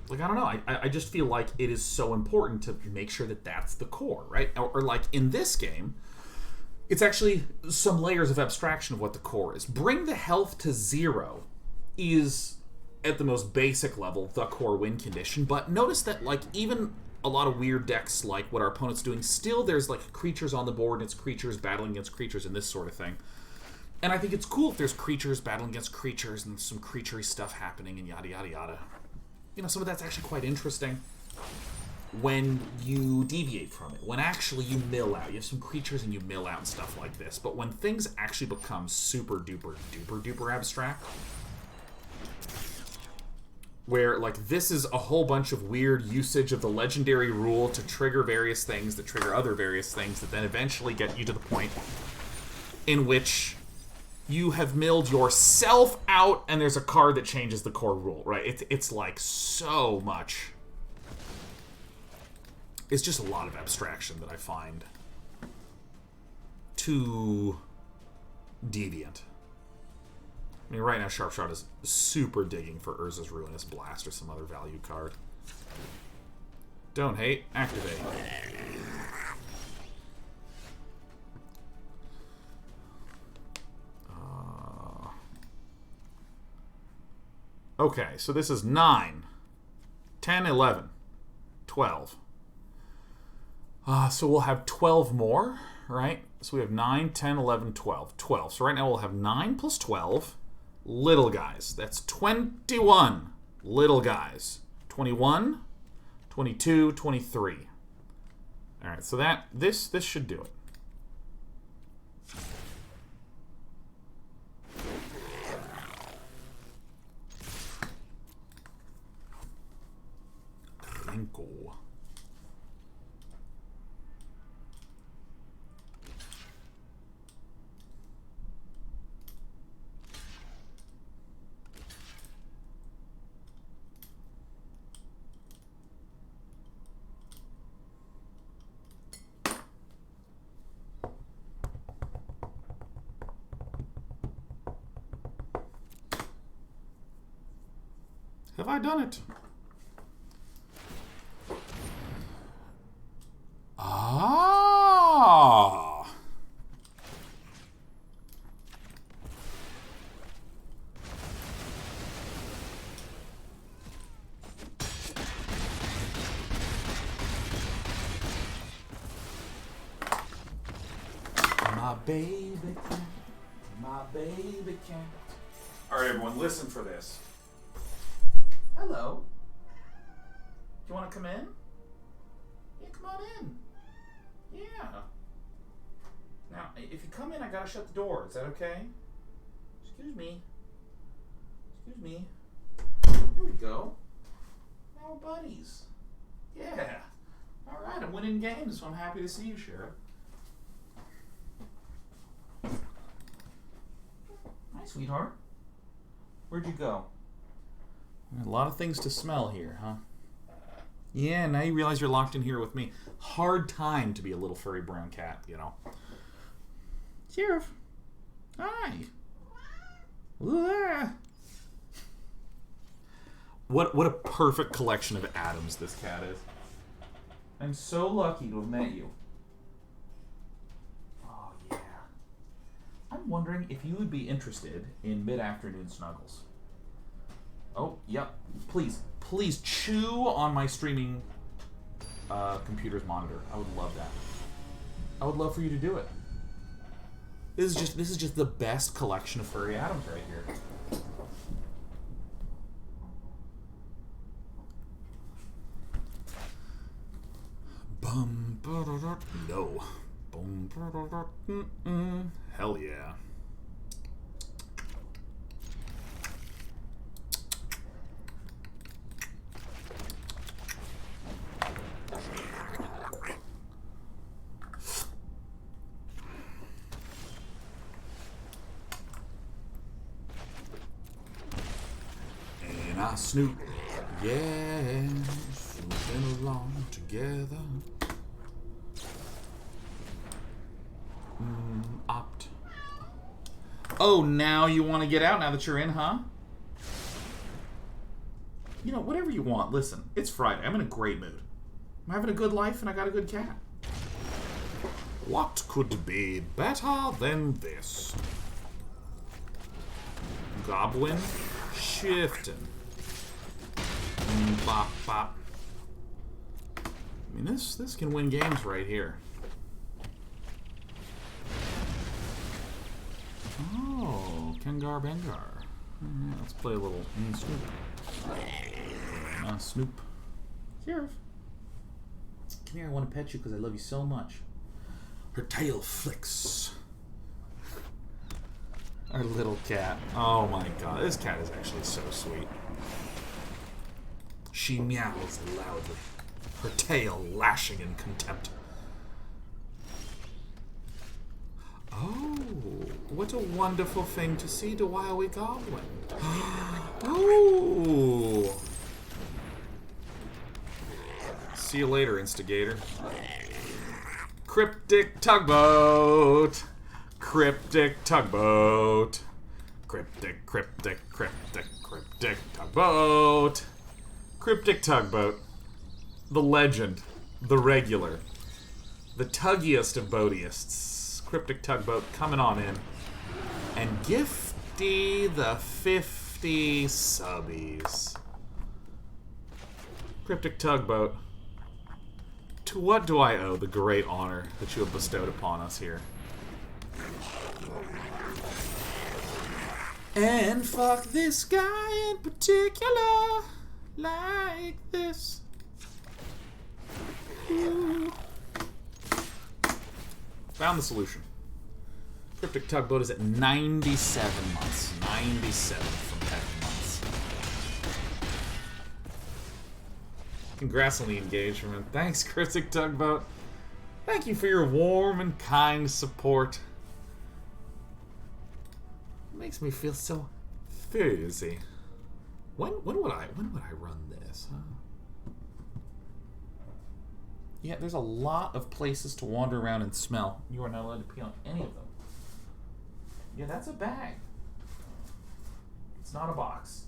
Like, I don't know. I just feel like it is so important to make sure that that's the core, right? Or like, in this game, it's actually some layers of abstraction of what the core is. Bring the health to 0 is, at the most basic level, the core win condition. But notice that, like, even a lot of weird decks, like what our opponent's doing, still there's, like, creatures on the board, and it's creatures battling against creatures and this sort of thing. And I think it's cool if there's creatures battling against creatures and some creaturey stuff happening and yada, yada, yada. You know, some of that's actually quite interesting when you deviate from it. When actually you mill out. You have some creatures and you mill out and stuff like this. But when things actually become super duper duper duper abstract, where, like, this is a whole bunch of weird usage of the legendary rule to trigger various things that trigger other various things that then eventually get you to the point in which you have milled yourself out and there's a card that changes the core rule, right? It's like so much. It's just a lot of abstraction that I find too deviant. I mean, right now Sharpshot is super digging for Urza's Ruinous Blast or some other value card. Don't hate, activate. Okay, so this is 9, 10, 11, 12. So we'll have 12 more, right? So we have 9, 10, 11, 12. 12. So right now we'll have 9 plus 12 little guys. That's 21 little guys. 21, 22, 23. All right, so this should do it. Krenko. Have I done it? Ah. My baby cat, my baby cat. All right, everyone, listen for this. Hello. Do you want to come in? Yeah, come on in. Yeah. Now, if you come in, I gotta shut the door. Is that okay? Excuse me. Excuse me. Here we go. Now we're buddies. Yeah. All right, I'm winning games, so I'm happy to see you, Sheriff. Hi, sweetheart. Where'd you go? A lot of things to smell here, huh? Yeah, now you realize you're locked in here with me. Hard time to be a little furry brown cat, you know. Sheriff. Hi. What a perfect collection of atoms this cat is. I'm so lucky to have met you. Oh, yeah. I'm wondering if you would be interested in mid-afternoon snuggles. Oh, yep. Please, please chew on my streaming computer's monitor. I would love that. I would love for you to do it. This is just the best collection of furry atoms right here. Bum, no. Bum, hell yeah. And I Snoop, yeah, snooping along together. Opt. Oh, now you want to get out now that you're in, huh? You know, whatever you want. Listen, it's Friday. I'm in a great mood. I'm having a good life and I got a good cat. What could be better than this? Goblin Chieftain. Bop, bop. I mean, this can win games right here. Oh, Kengar Bengar. Yeah, let's play a little Snoop. Snoop. Here. Come here, I want to pet you because I love you so much. Her tail flicks. Our little cat. Oh my god, this cat is actually so sweet. She meows loudly, her tail lashing in contempt. Oh, what a wonderful thing to see the Wily Goblin. Oh. See you later, Instigator. Cryptic Tugboat. Cryptic Tugboat. Cryptic, cryptic, cryptic, cryptic Tugboat. Cryptic Tugboat. The legend. The regular. The tuggiest of boatists. Cryptic Tugboat coming on in. And Gifty the 50 subbies. Cryptic Tugboat. To what do I owe the great honor that you have bestowed upon us here? And fuck this guy in particular, like this. Ooh. Found the solution. Cryptic Tugboat is at 97 months. 97 from 10 months. Congrats on the engagement. Thanks, Cryptic Tugboat. Thank you for your warm and kind support. Makes me feel so fuzzy. When would I run this? Huh? Yeah, there's a lot of places to wander around and smell. You are not allowed to pee on any of them. Yeah, that's a bag. It's not a box.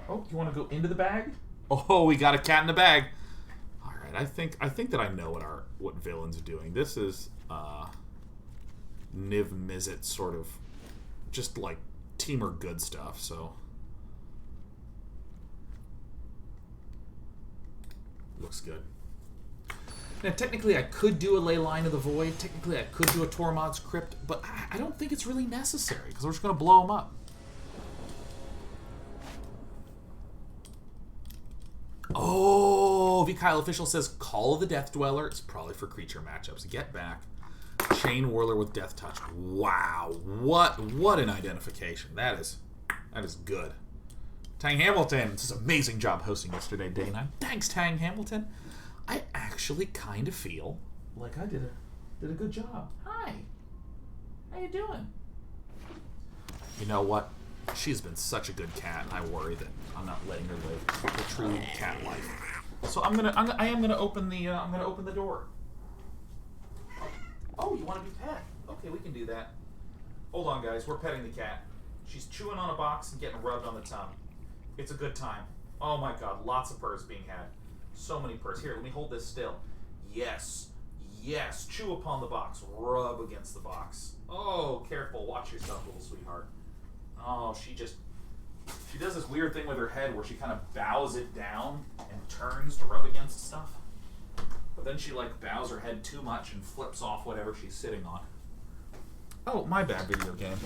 Oh, you want to go into the bag? Oh, we got a cat in the bag. All right, I think that I know what villains are doing. This is Niv Mizzet sort of just like Teamer good stuff. So looks good. Now, technically, I could do a Leyline of the Void. Technically, I could do a Tormod's Crypt, but I don't think it's really necessary because we're just going to blow them up. Oh, Kyle Official says Call of the Death Dweller. It's probably for creature matchups. Get back. Chainwhirler with Death Touch. Wow, what an identification. That is good. Tang Hamilton, this is an amazing job hosting yesterday, day 9. Thanks, Tang Hamilton. I actually kind of feel like I did a good job. Hi. How you doing? You know what? She's been such a good cat, and I worry that I'm not letting her live the true cat life. So I am gonna open the door. Oh, you want to be pet? Okay, we can do that. Hold on, guys. We're petting the cat. She's chewing on a box and getting rubbed on the tongue. It's a good time. Oh my god, lots of purrs being had. So many purrs. Here, let me hold this still. Yes. Yes. Chew upon the box. Rub against the box. Oh, careful. Watch yourself, little sweetheart. Oh, she just She does this weird thing with her head where she kind of bows it down and turns to rub against stuff. But then she, like, bows her head too much and flips off whatever she's sitting on. Oh, my bad video game.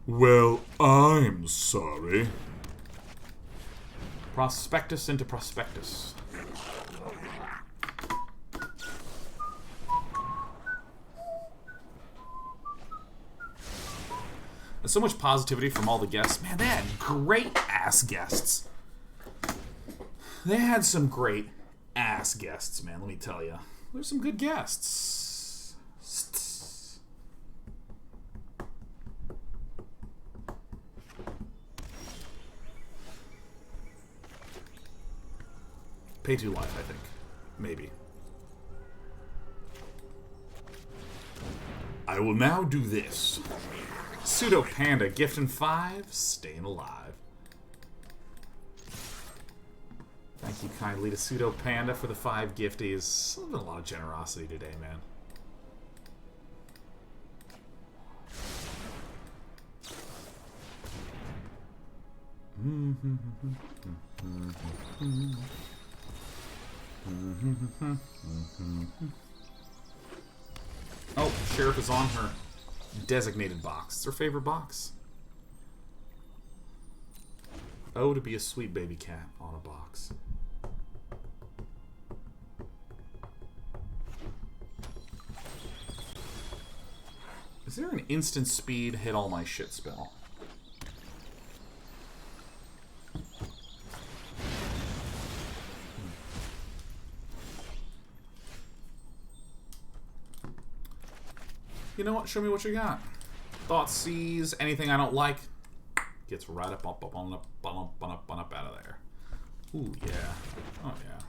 Well, I'm sorry. Prospectus into prospectus. There's so much positivity from all the guests. Man, they had great-ass guests. They had some great-ass guests, man, let me tell you. There's some good guests. Pay 2 life, I think. Maybe. I will now do this. Pseudo Panda, gifting 5, staying alive. Thank you kindly to Pseudo Panda for the 5 gifties. There's been a lot of generosity today, man. Oh, Sheriff is on her designated box. It's her favorite box. Oh, to be a sweet baby cat on a box. Is there an instant speed hit all my shit spell? You know what? Show me what you got. Thoughtseize, anything I don't like, gets right up out of there. Ooh, yeah. Oh, yeah.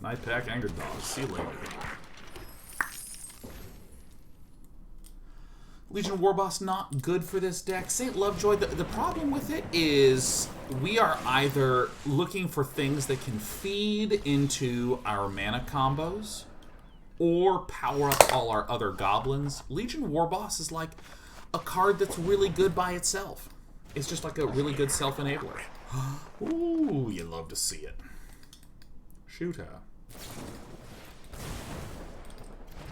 Night Pack, Anger Dog. See you later. Legion Warboss, not good for this deck. Saint Lovejoy, the problem with it is we are either looking for things that can feed into our mana combos or power up all our other goblins. Legion Warboss is like a card that's really good by itself. It's just like a really good self-enabler. Ooh, you love to see it. Shoot her.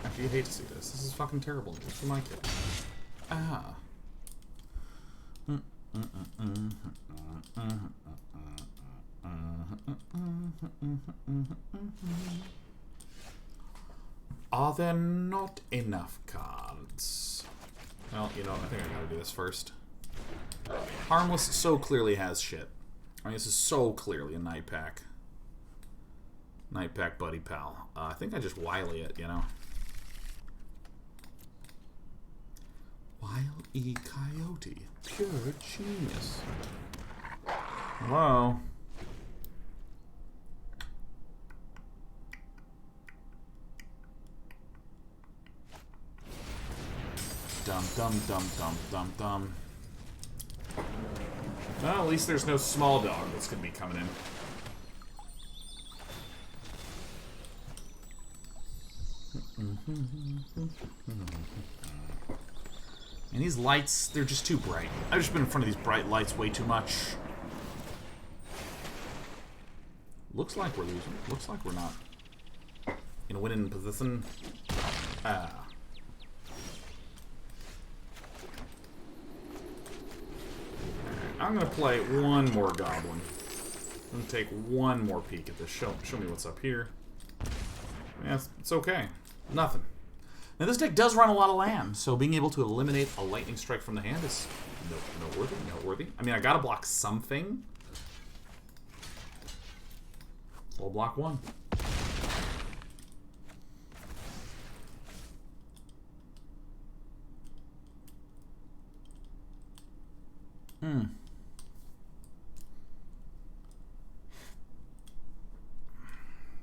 Actually, you hate to see this. This is fucking terrible news for my kid. Ah. Are there not enough cards? Well, you know, I think I gotta do this first. Harmless so clearly has shit. I mean, this is so clearly a Night Pack. Night Pack Buddy Pal. I think I just Wily it, you know. Wily Coyote. Pure genius. Hello? Dum dum dum dum dum dum. Well, at least there's no small dog that's gonna be coming in. And these lights, they're just too bright. I've just been in front of these bright lights way too much. Looks like we're losing. Looks like we're not in a winning position. Ah. I'm gonna play one more goblin. I'm gonna take one more peek at this. Show me what's up here. Yeah, it's okay. Nothing. Now this deck does run a lot of land, so being able to eliminate a lightning strike from the hand is noteworthy. I mean, I gotta block something. So I'll block one.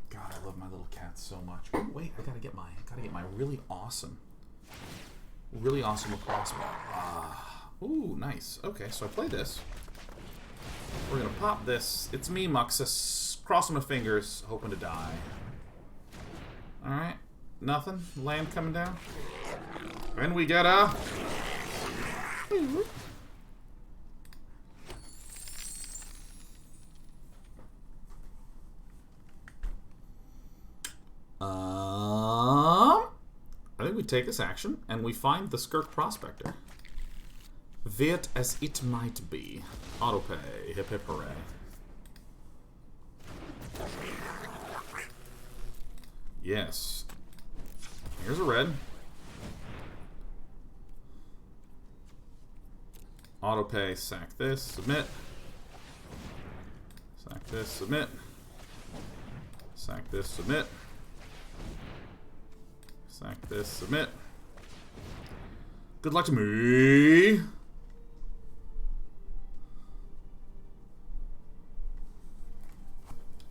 God, I love my little cat so much. Oh, wait, I gotta get my really awesome lacrosse ball. Ooh, nice. Okay, so I play this. We're gonna pop this. It's me, Muxus. Crossing my fingers, hoping to die. Alright. Nothing. Land coming down. And we get a I think we take this action and we find the Skirk Prospector. Viet as it might be. Autopay. Hip hip hooray. Yes. Here's a red. Autopay, sack this, submit. Sack this, submit. Sack this, submit. Sack this, submit. Good luck to me.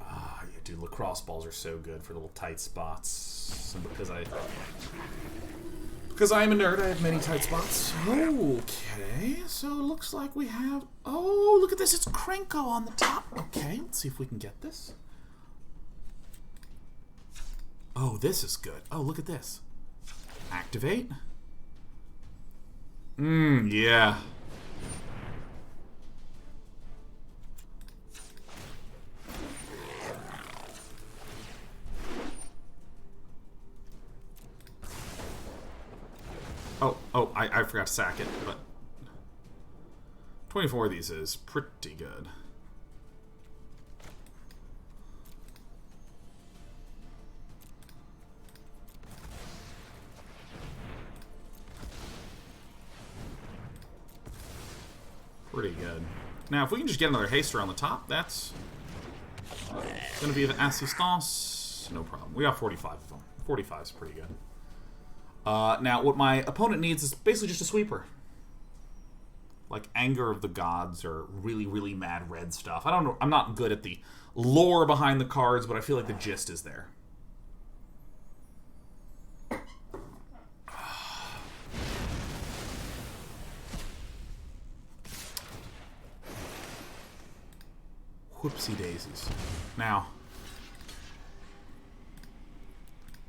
Ah, yeah, dude, lacrosse balls are so good for little tight spots. And because I am a nerd, I have many tight spots. Okay, so it looks like we have... Oh, look at this. It's Krenko on the top. Okay, let's see if we can get this. Oh, this is good. Oh, look at this. Activate. Yeah. I forgot to sack it, but 24 of these is pretty good. Pretty good. Now, if we can just get another haster on the top, that's going to be the assistance. No problem. We got 45 of them. 45 is pretty good. Now, what my opponent needs is basically just a sweeper. Like Anger of the Gods or really, really mad red stuff. I don't know. I'm not good at the lore behind the cards, but I feel like the gist is there. Whoopsie daisies. Now,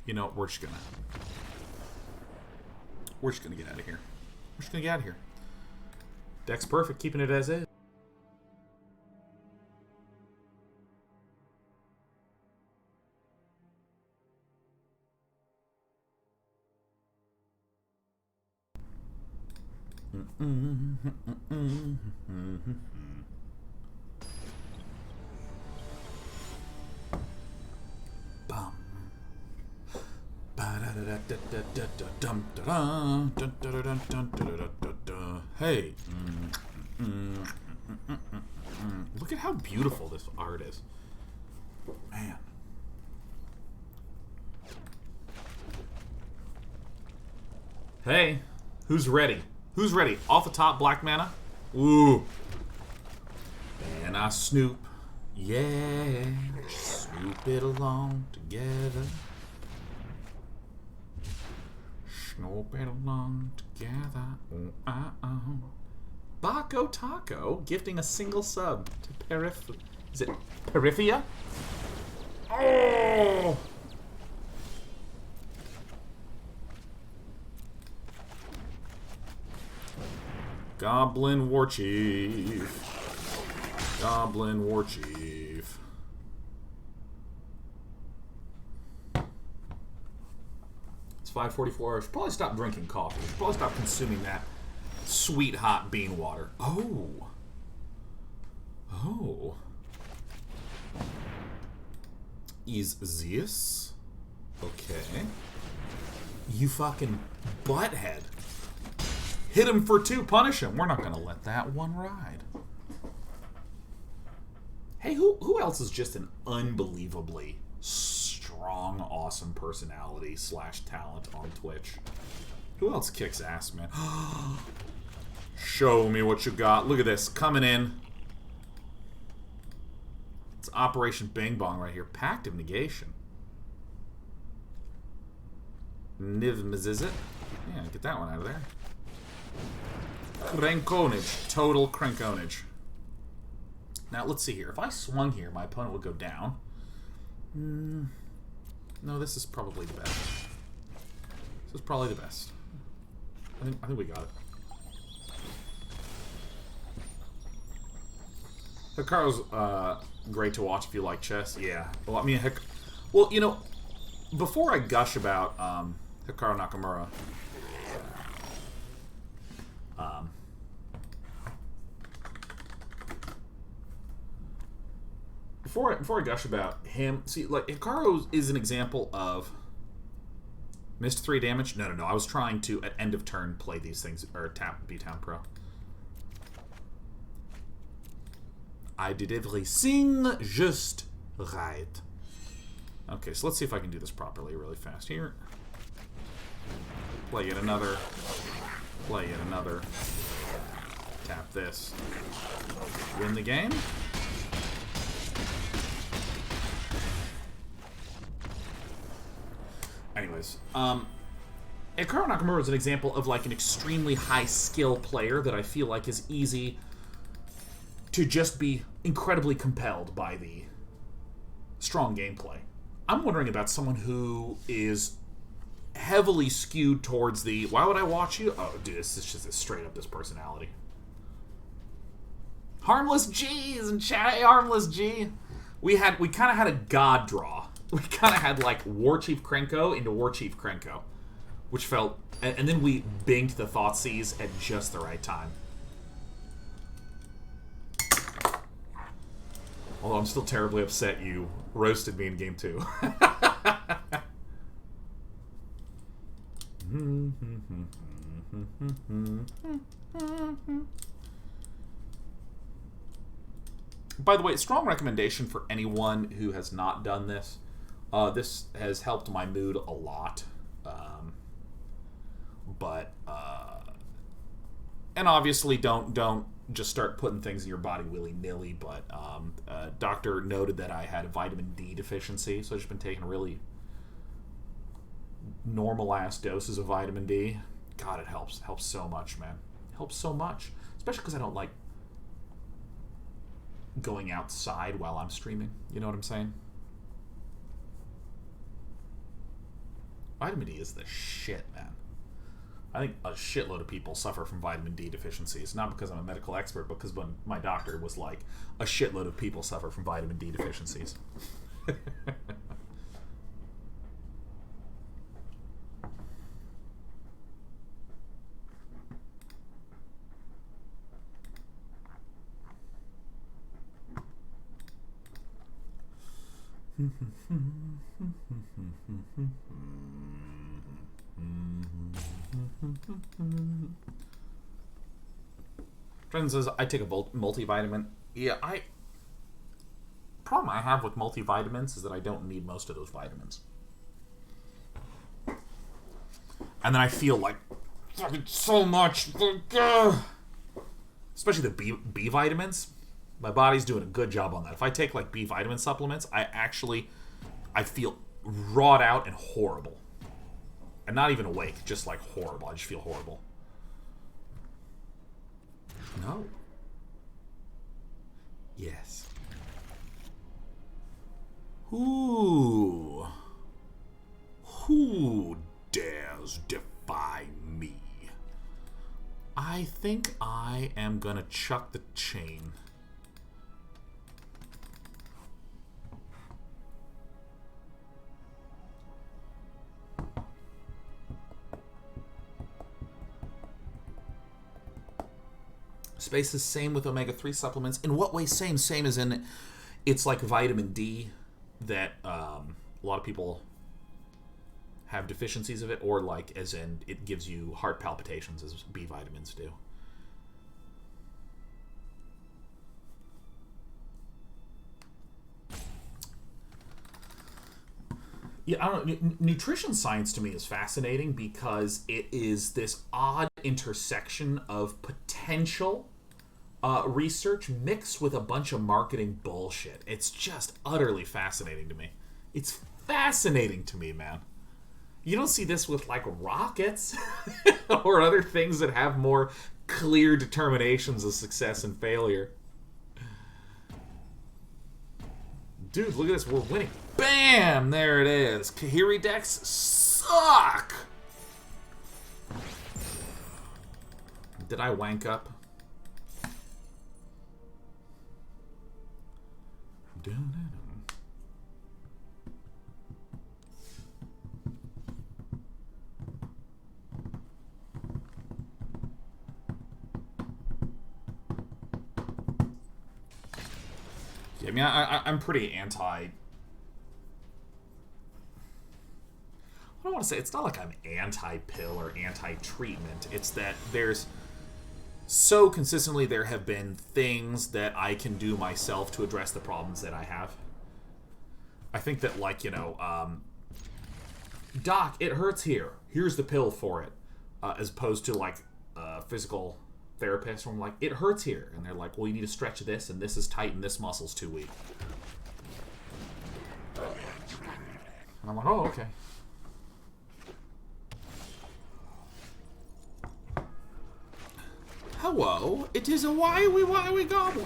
you know, we're just gonna get out of here. We're just gonna get out of here. Deck's perfect, keeping it as is. Hey. Look at how beautiful this art is. Man. Hey. Who's ready? Who's ready? Off the top, black mana? Ooh. And I snoop. Yeah. Snoop it along together. Snoop it along together. Baco Taco gifting a single sub to Is it Perifia? Oh! Goblin Warchief. Goblin Warchief. It's 5:44. I should probably stop drinking coffee. I should probably stop consuming that sweet hot bean water. Oh. Oh. Is this? Okay. You fucking butthead. Hit him for 2, punish him. We're not going to let that one ride. Hey, who else is just an unbelievably strong, awesome personality / talent on Twitch? Who else kicks ass, man? Show me what you got. Look at this. Coming in. It's Operation Bing Bong right here. Pact of Negation. Is it? Yeah, get that one out of there. Krenkonage. Total Krenkonage. Now, let's see here. If I swung here, my opponent would go down. No, this is probably the best. This is probably the best. I think we got it. Hikaru's great to watch if you like chess. Yeah. Well, I mean, well, you know, before I gush about Hikaru Nakamura, before I gush about him, see, like, Hikaru is an example of missed 3 damage. No. I was trying to at end of turn play these things or tap B-Town Pro. I did everything just right. Okay, so let's see if I can do this properly really fast here. Play yet another. Play yet another. Tap this. Win the game. Anyways, Hikaru Nakamura is an example of like an extremely high skill player that I feel like is easy to just be incredibly compelled by the strong gameplay. I'm wondering about someone who is heavily skewed towards the, why would I watch you? Oh, dude, this is just straight up this personality. Harmless G's and chat. Hey, Harmless G. We kind of had a god draw. We kind of had like Warchief Krenko into Warchief Krenko, which felt, and then we binged the Thoughtseize at just the right time. Although I'm still terribly upset you roasted me in game 2. By the way, strong recommendation for anyone who has not done this. This has helped my mood a lot. And obviously don't just start putting things in your body willy-nilly, but doctor noted that I had a vitamin D deficiency, so I've just been taking really normal-ass doses of vitamin D. God, it helps. It helps so much, man. It helps so much. Especially because I don't like going outside while I'm streaming. You know what I'm saying? Vitamin D is the shit, man. I think a shitload of people suffer from vitamin D deficiencies. Not because I'm a medical expert, but because when my doctor was like, a shitload of people suffer from vitamin D deficiencies. Trent says, I take a multivitamin. Yeah, problem I have with multivitamins is that I don't need most of those vitamins. And then I feel like fucking so much. Especially the B vitamins. My body's doing a good job on that. If I take like B vitamin supplements, I feel wrought out and horrible. And not even awake, just like horrible. I just feel horrible. No. Yes. Who dares defy me? I think I am gonna chuck the chain. Space is same with omega-3 supplements. In what way same? Same as in it's like vitamin D that a lot of people have deficiencies of it, or like as in it gives you heart palpitations as B vitamins do. Yeah, I don't know. Nutrition science to me is fascinating because it is this odd intersection of potential research mixed with a bunch of marketing bullshit. It's just utterly fascinating to me. It's fascinating to me, man. You don't see this with, like, rockets or other things that have more clear determinations of success and failure. Dude, look at this. We're winning. Bam! There it is. Kahiri decks suck! Did I wank up? Yeah, I mean, I'm pretty anti... I don't want to say, it's not like I'm anti-pill or anti-treatment. It's that there's... So consistently there have been things that I can do myself to address the problems that I have. I think that, like, you know, Doc, it hurts here. Here's the pill for it. As opposed to, like, physical therapist, where I'm like, it hurts here. And they're like, well, you need to stretch this, and this is tight, and this muscle's too weak. And I'm like, oh, okay. Hello, it is a Wily Goblin.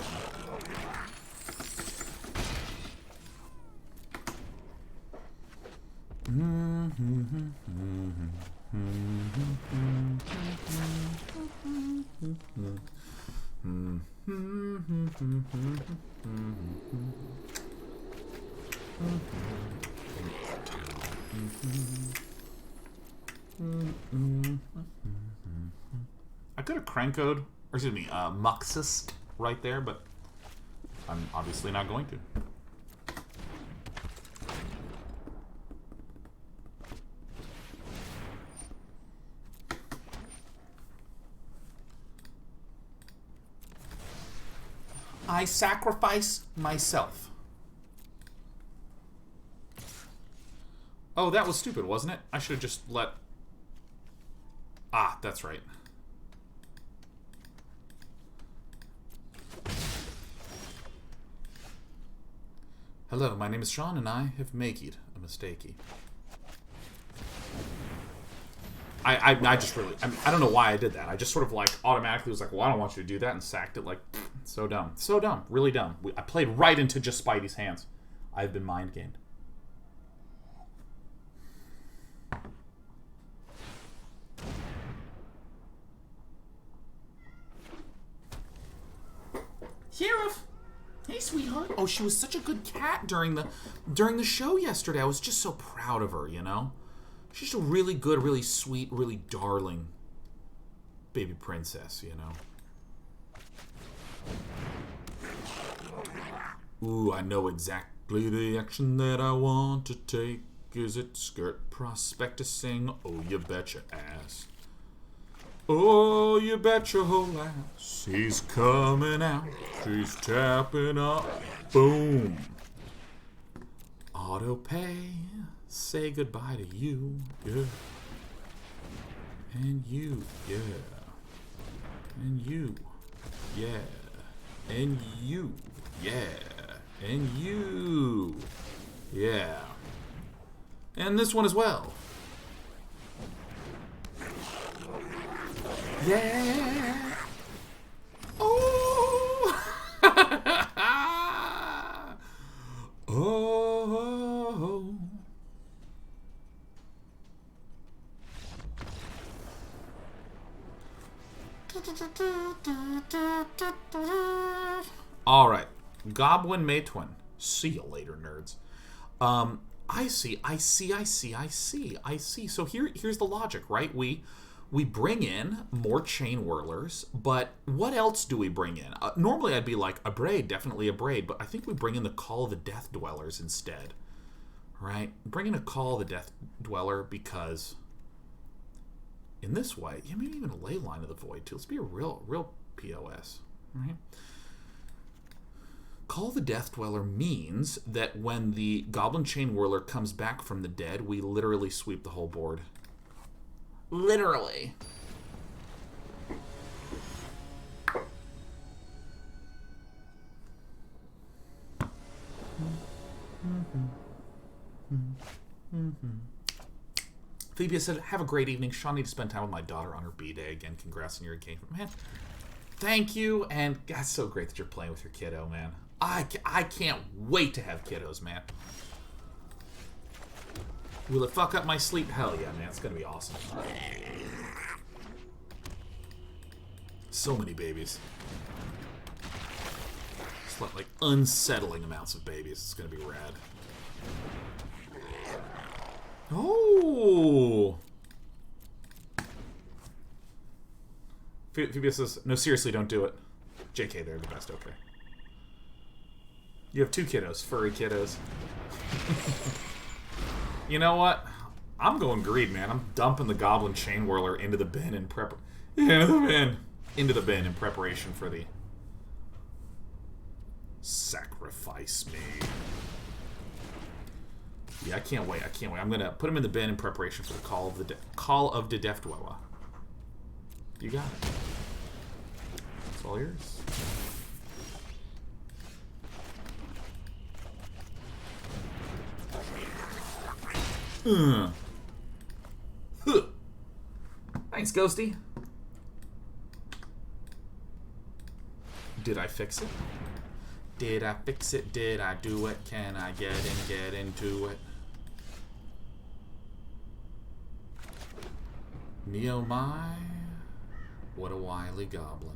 I could have Krenko'd, or excuse me, Muxus right there, but I'm obviously not going to. I sacrifice myself. Oh, that was stupid, wasn't it? I should have just let... Ah, that's right. Hello, my name is Sean, and I have made a mistakey. I just really... I don't know why I did that. I just sort of, like, automatically was like, well, I don't want you to do that, and sacked it, like... So dumb. So dumb. Really dumb. I played right into just Spidey's hands. I've been mind-gamed. Sheriff! Hey, sweetheart. Oh, she was such a good cat during the show yesterday. I was just so proud of her, you know? She's a really good, really sweet, really darling baby princess, you know? Ooh, I know exactly the action that I want to take. Is it Skirk Prospecting? Oh, you bet your ass. Oh, you bet your whole ass. He's coming out. She's tapping up. Boom. Auto pay. Say goodbye to you. Yeah. And you. Yeah. And you. Yeah. And you. Yeah. And you. Yeah. And this one as well. Yeah. Oh. Oh. All right. Goblin Matron. See you later, nerds. I see. So here's the logic, right? We bring in more Chainwhirlers, but what else do we bring in? Normally I'd be like, Abrade, definitely Abrade, but I think we bring in the Call of the Death Dwellers instead, right? Bring in a Call of the Death Dweller because in this way, yeah, maybe even a Leyline of the Void too. Let's be a real POS, right? Call the Death Dweller means that when the Goblin Chainwhirler comes back from the dead, we literally sweep the whole board. Literally. Phoebe said, have a great evening. Sean, need to spend time with my daughter on her B-Day. Again, congrats on your engagement. Man, thank you. And that's so great that you're playing with your kiddo, man. I can't wait to have kiddos, man. Will it fuck up my sleep? Hell yeah, man. It's going to be awesome. So many babies. But, like, unsettling amounts of babies. It's gonna be rad. Oh! Phoebus says, no, seriously, don't do it. JK, they're the best, okay. You have 2 kiddos, furry kiddos. You know what? I'm going greed, man. I'm dumping the Goblin Chainwhirler into the bin in into the bin in preparation for the sacrifice me. Yeah, I can't wait. I can't wait. I'm gonna put him in the bin in preparation for the call of the Death Dweller. You got it. It's all yours. Huh. Thanks, Ghosty. Did I fix it? Did I fix it? Did I do it? Can I get into it? Neo my, what a wily goblin.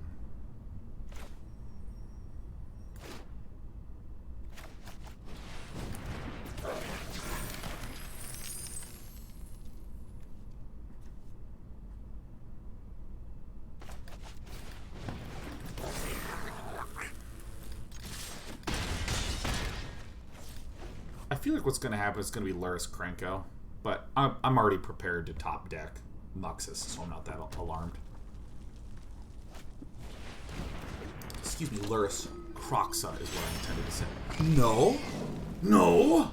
I feel like what's going to happen is going to be Luris Krenko, but I'm already prepared to top deck Muxus, so I'm not that alarmed. Excuse me, Luris Croxa is what I intended to say. No! No!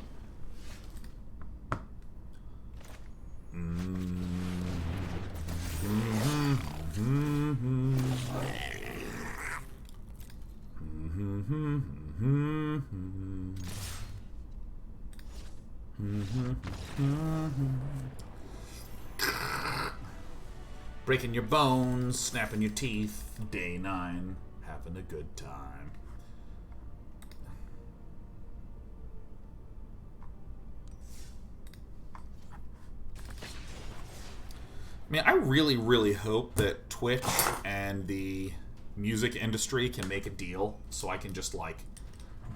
Breaking your bones, snapping your teeth, day 9, having a good time. Man, I really, really hope that Twitch and the music industry can make a deal so I can just, like,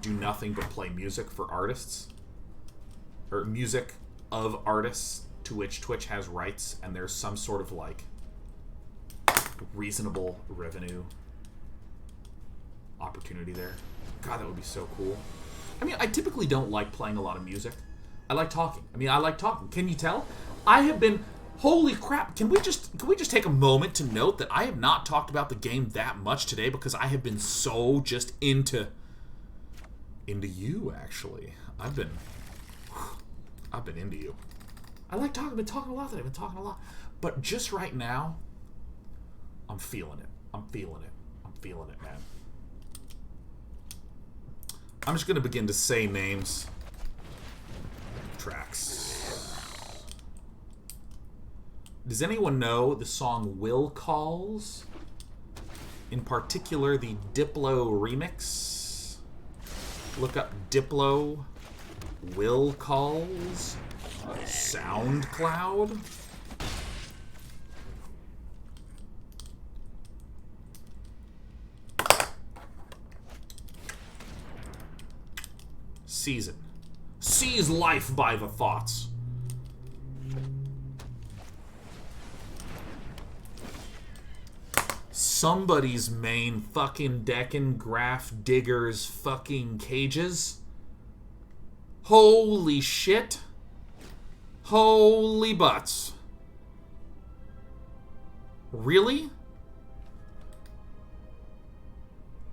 do nothing but play music for artists. Or music of artists to which Twitch has rights, and there's some sort of, like, reasonable revenue opportunity there. God, that would be so cool. I mean, I typically don't like playing a lot of music. I like talking. I mean, I like talking. Can you tell? I have been... Holy crap, can we just take a moment to note that I have not talked about the game that much today because I have been so just into you, actually. I've been into you. I like talking. I've been talking a lot today. I've been talking a lot. But just right now, I'm feeling it. I'm feeling it. I'm feeling it, man. I'm just going to begin to say names. Tracks. Does anyone know the song Will Calls? In particular, the Diplo remix. Look up Diplo Will Calls SoundCloud. Season. Seize life by the thoughts. Somebody's main fucking decking graph diggers fucking cages. Holy shit. Holy butts. Really?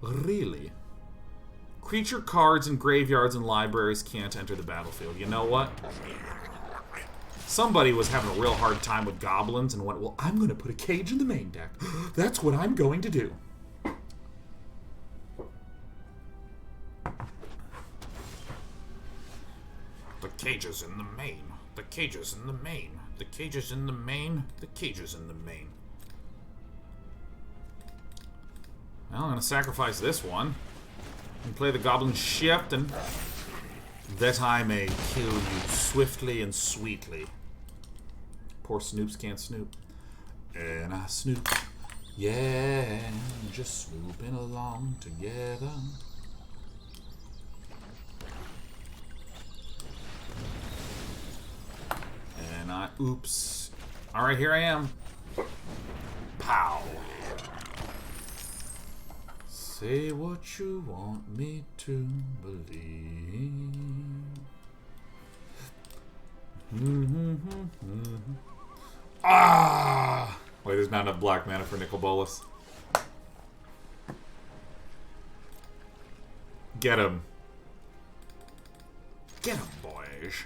Really? Creature cards in graveyards and libraries can't enter the battlefield. You know what? Somebody was having a real hard time with goblins and went, well, I'm going to put a cage in the main deck. That's what I'm going to do. The cages in the main. The cages in the main. The cages in the main. The cages in the main. Well, I'm going to sacrifice this one and play the Goblin Chieftain, that I may kill you swiftly and sweetly. Poor Snoops can't snoop. And I snoop. Yeah, just snooping along together. Oops. Alright, here I am. Pow. Say what you want me to believe. Ah! Wait, there's not enough black mana for Nicol Bolas. Get him. Get him, boys.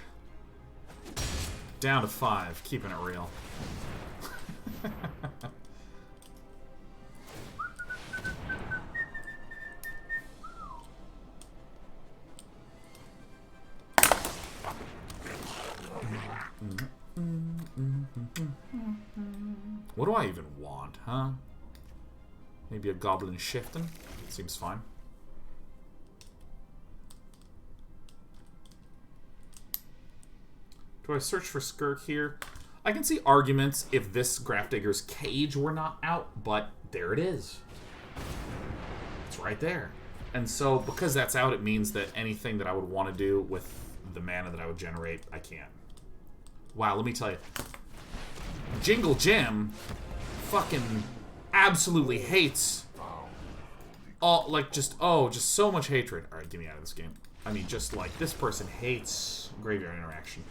Down to 5, keeping it real. What do I even want, huh? Maybe a Goblin Chieftain? Seems fine. Do I search for Skirk here? I can see arguments if this Grafdigger's Cage were not out, but there it is. It's right there. And so, because that's out, it means that anything that I would want to do with the mana that I would generate, I can't. Wow, let me tell you. Jingle Jim fucking absolutely hates all, like, just so much hatred. Alright, get me out of this game. I mean, just like, this person hates graveyard interaction.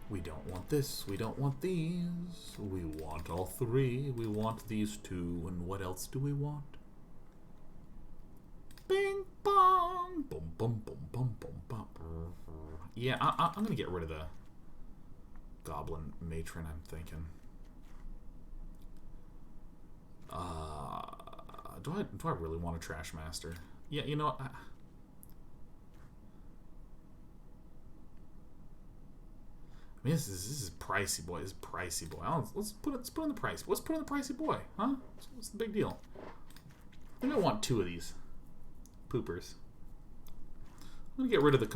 We don't want this, we don't want these, we want all three, we want these two, and what else do we want? Bing bong! Boom, boom, boom, boom, boom, boom. Yeah, I'm gonna get rid of the Goblin Matron, I'm thinking. Do I really want a Trashmaster? Yeah, you know what? I mean, this is pricey, boy. This is pricey, boy. Let's put in the price. Let's put in the pricey boy, huh? What's the big deal? I think I want 2 of these poopers. I'm gonna get rid of the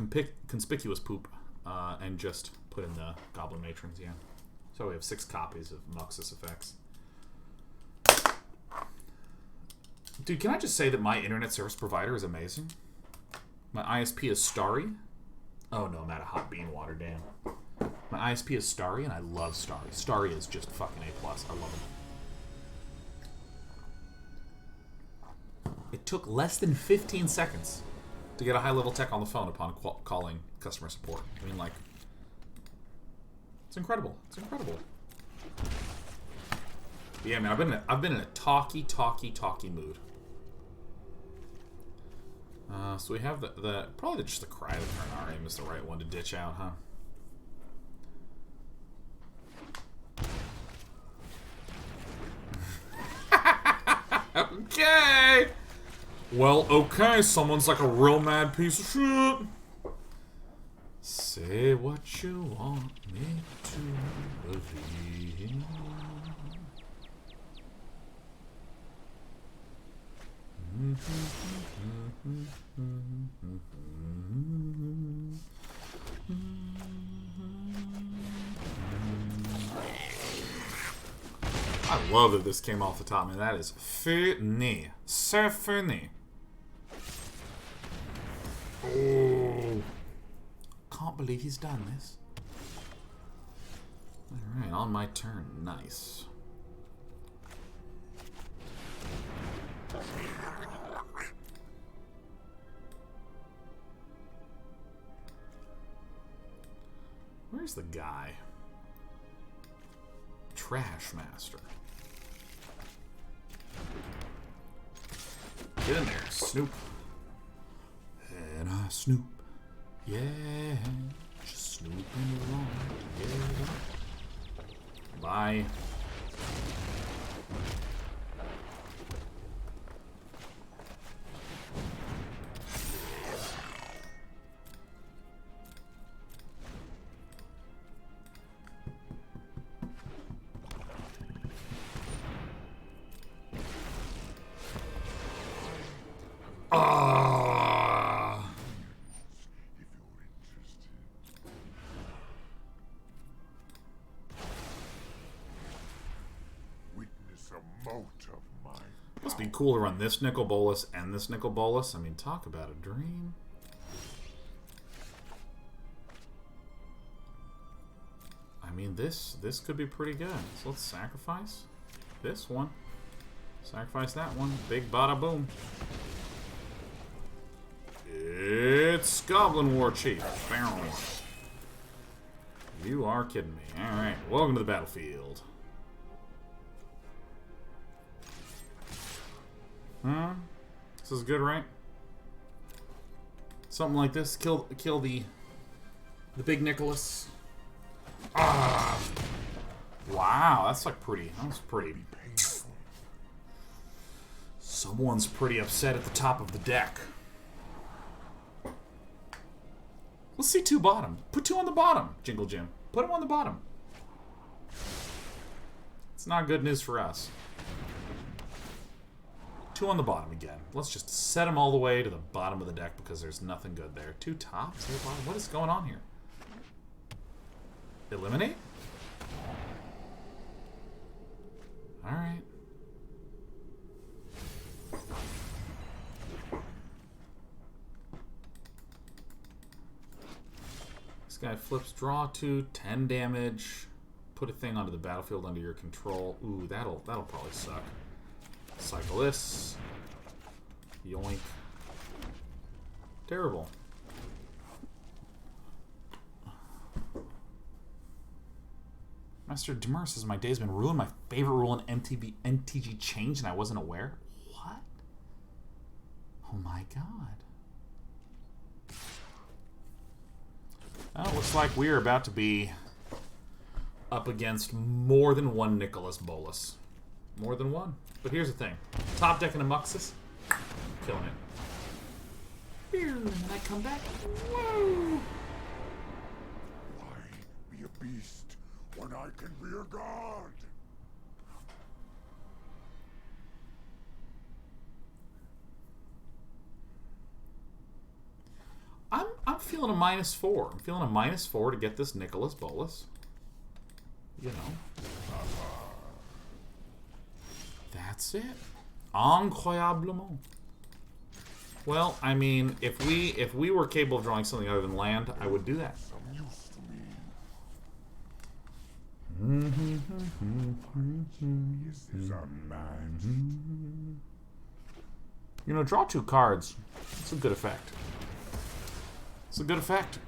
conspicuous poop and just put in the Goblin Matrons. Yeah. So we have 6 copies of Muxus effects. Dude, can I just say that my internet service provider is amazing? My ISP is Starry. Oh no, I'm out of hot bean water. Damn. My ISP is Starry, and I love Starry. Starry is just fucking A+. I love him. It took less than 15 seconds to get a high-level tech on the phone upon calling customer support. I mean, like, it's incredible. It's incredible. But yeah, man, I've been in a talky mood. So we have probably just the Cry of the Carnarium is the right one to ditch out, huh? Okay. Well, okay. Someone's like a real mad piece of shit. Say what you want me to believe. I love that this came off the top, man. That is funny. So funny. Oh. Can't believe he's done this. Alright, on my turn. Nice. Where's the guy? Trashmaster. Get in there, Snoop. And I snoop. Yeah. Just snooping along. Yeah. Bye. Must be cool to run this Nicol Bolas and this Nicol Bolas. I mean, talk about a dream. I mean, this could be pretty good. So let's sacrifice this one. Sacrifice that one. Big bada boom. It's Goblin Warchief. Barrel. You are kidding me. Alright, welcome to the battlefield. This is good, right? Something like this. Kill the big Nicholas. Ah! Wow, that's like pretty. That's pretty painful. Someone's pretty upset at the top of the deck. Let's see 2 bottom. Put 2 on the bottom, Jingle Jim. Put them on the bottom. It's not good news for us. 2 on the bottom again. Let's just set them all the way to the bottom of the deck because there's nothing good there. 2 tops? What is going on here? Eliminate? Alright. This guy flips, draw 2, 10 damage. Put a thing onto the battlefield under your control. Ooh, that'll probably suck. Cycle this. Yoink. Terrible. Master Demur says my day's been ruined. My favorite rule in MTG changed and I wasn't aware. What? Oh my god. Well, looks like we're about to be up against more than one Nicholas Bolas. More than one. But here's the thing. Top deck in a Muxus. Killing it. And then I come back. Woo! Why be a beast when I can be a god? I'm feeling a -4. I'm feeling a -4 to get this Nicholas Bolas. You know. That's it. Incroyablement. Well, I mean, if we were capable of drawing something other than land, I would do that. This is a man. You know, draw 2 cards. It's a good effect. It's a good effect.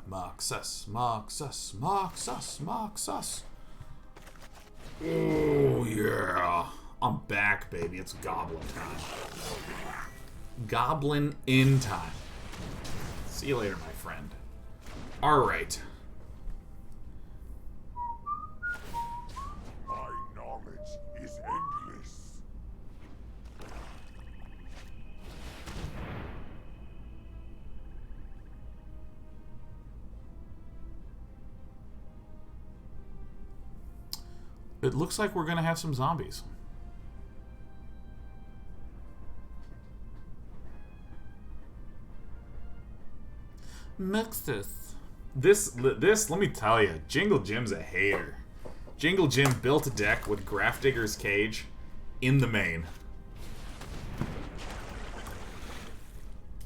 Muxus, Muxus, Muxus, Muxus. Oh, yeah. I'm back, baby. It's Goblin time. Goblin in time. See you later, my friend. Alright. My knowledge is endless. It looks like we're going to have some zombies. Muxus. This, let me tell you, Jingle Jim's a hater. Jingle Jim built a deck with Grafdigger's Cage in the main.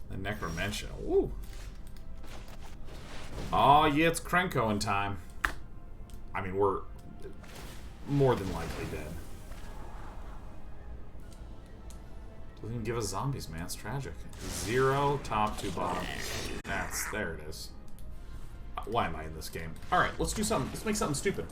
And Necromentia. Woo. Oh, yeah, it's Krenko in time. I mean, we're more than likely dead. Doesn't even give us zombies, man. It's tragic. 0, top, 2, bottom. There it is. Why am I in this game? Alright, let's do something. Let's make something stupid.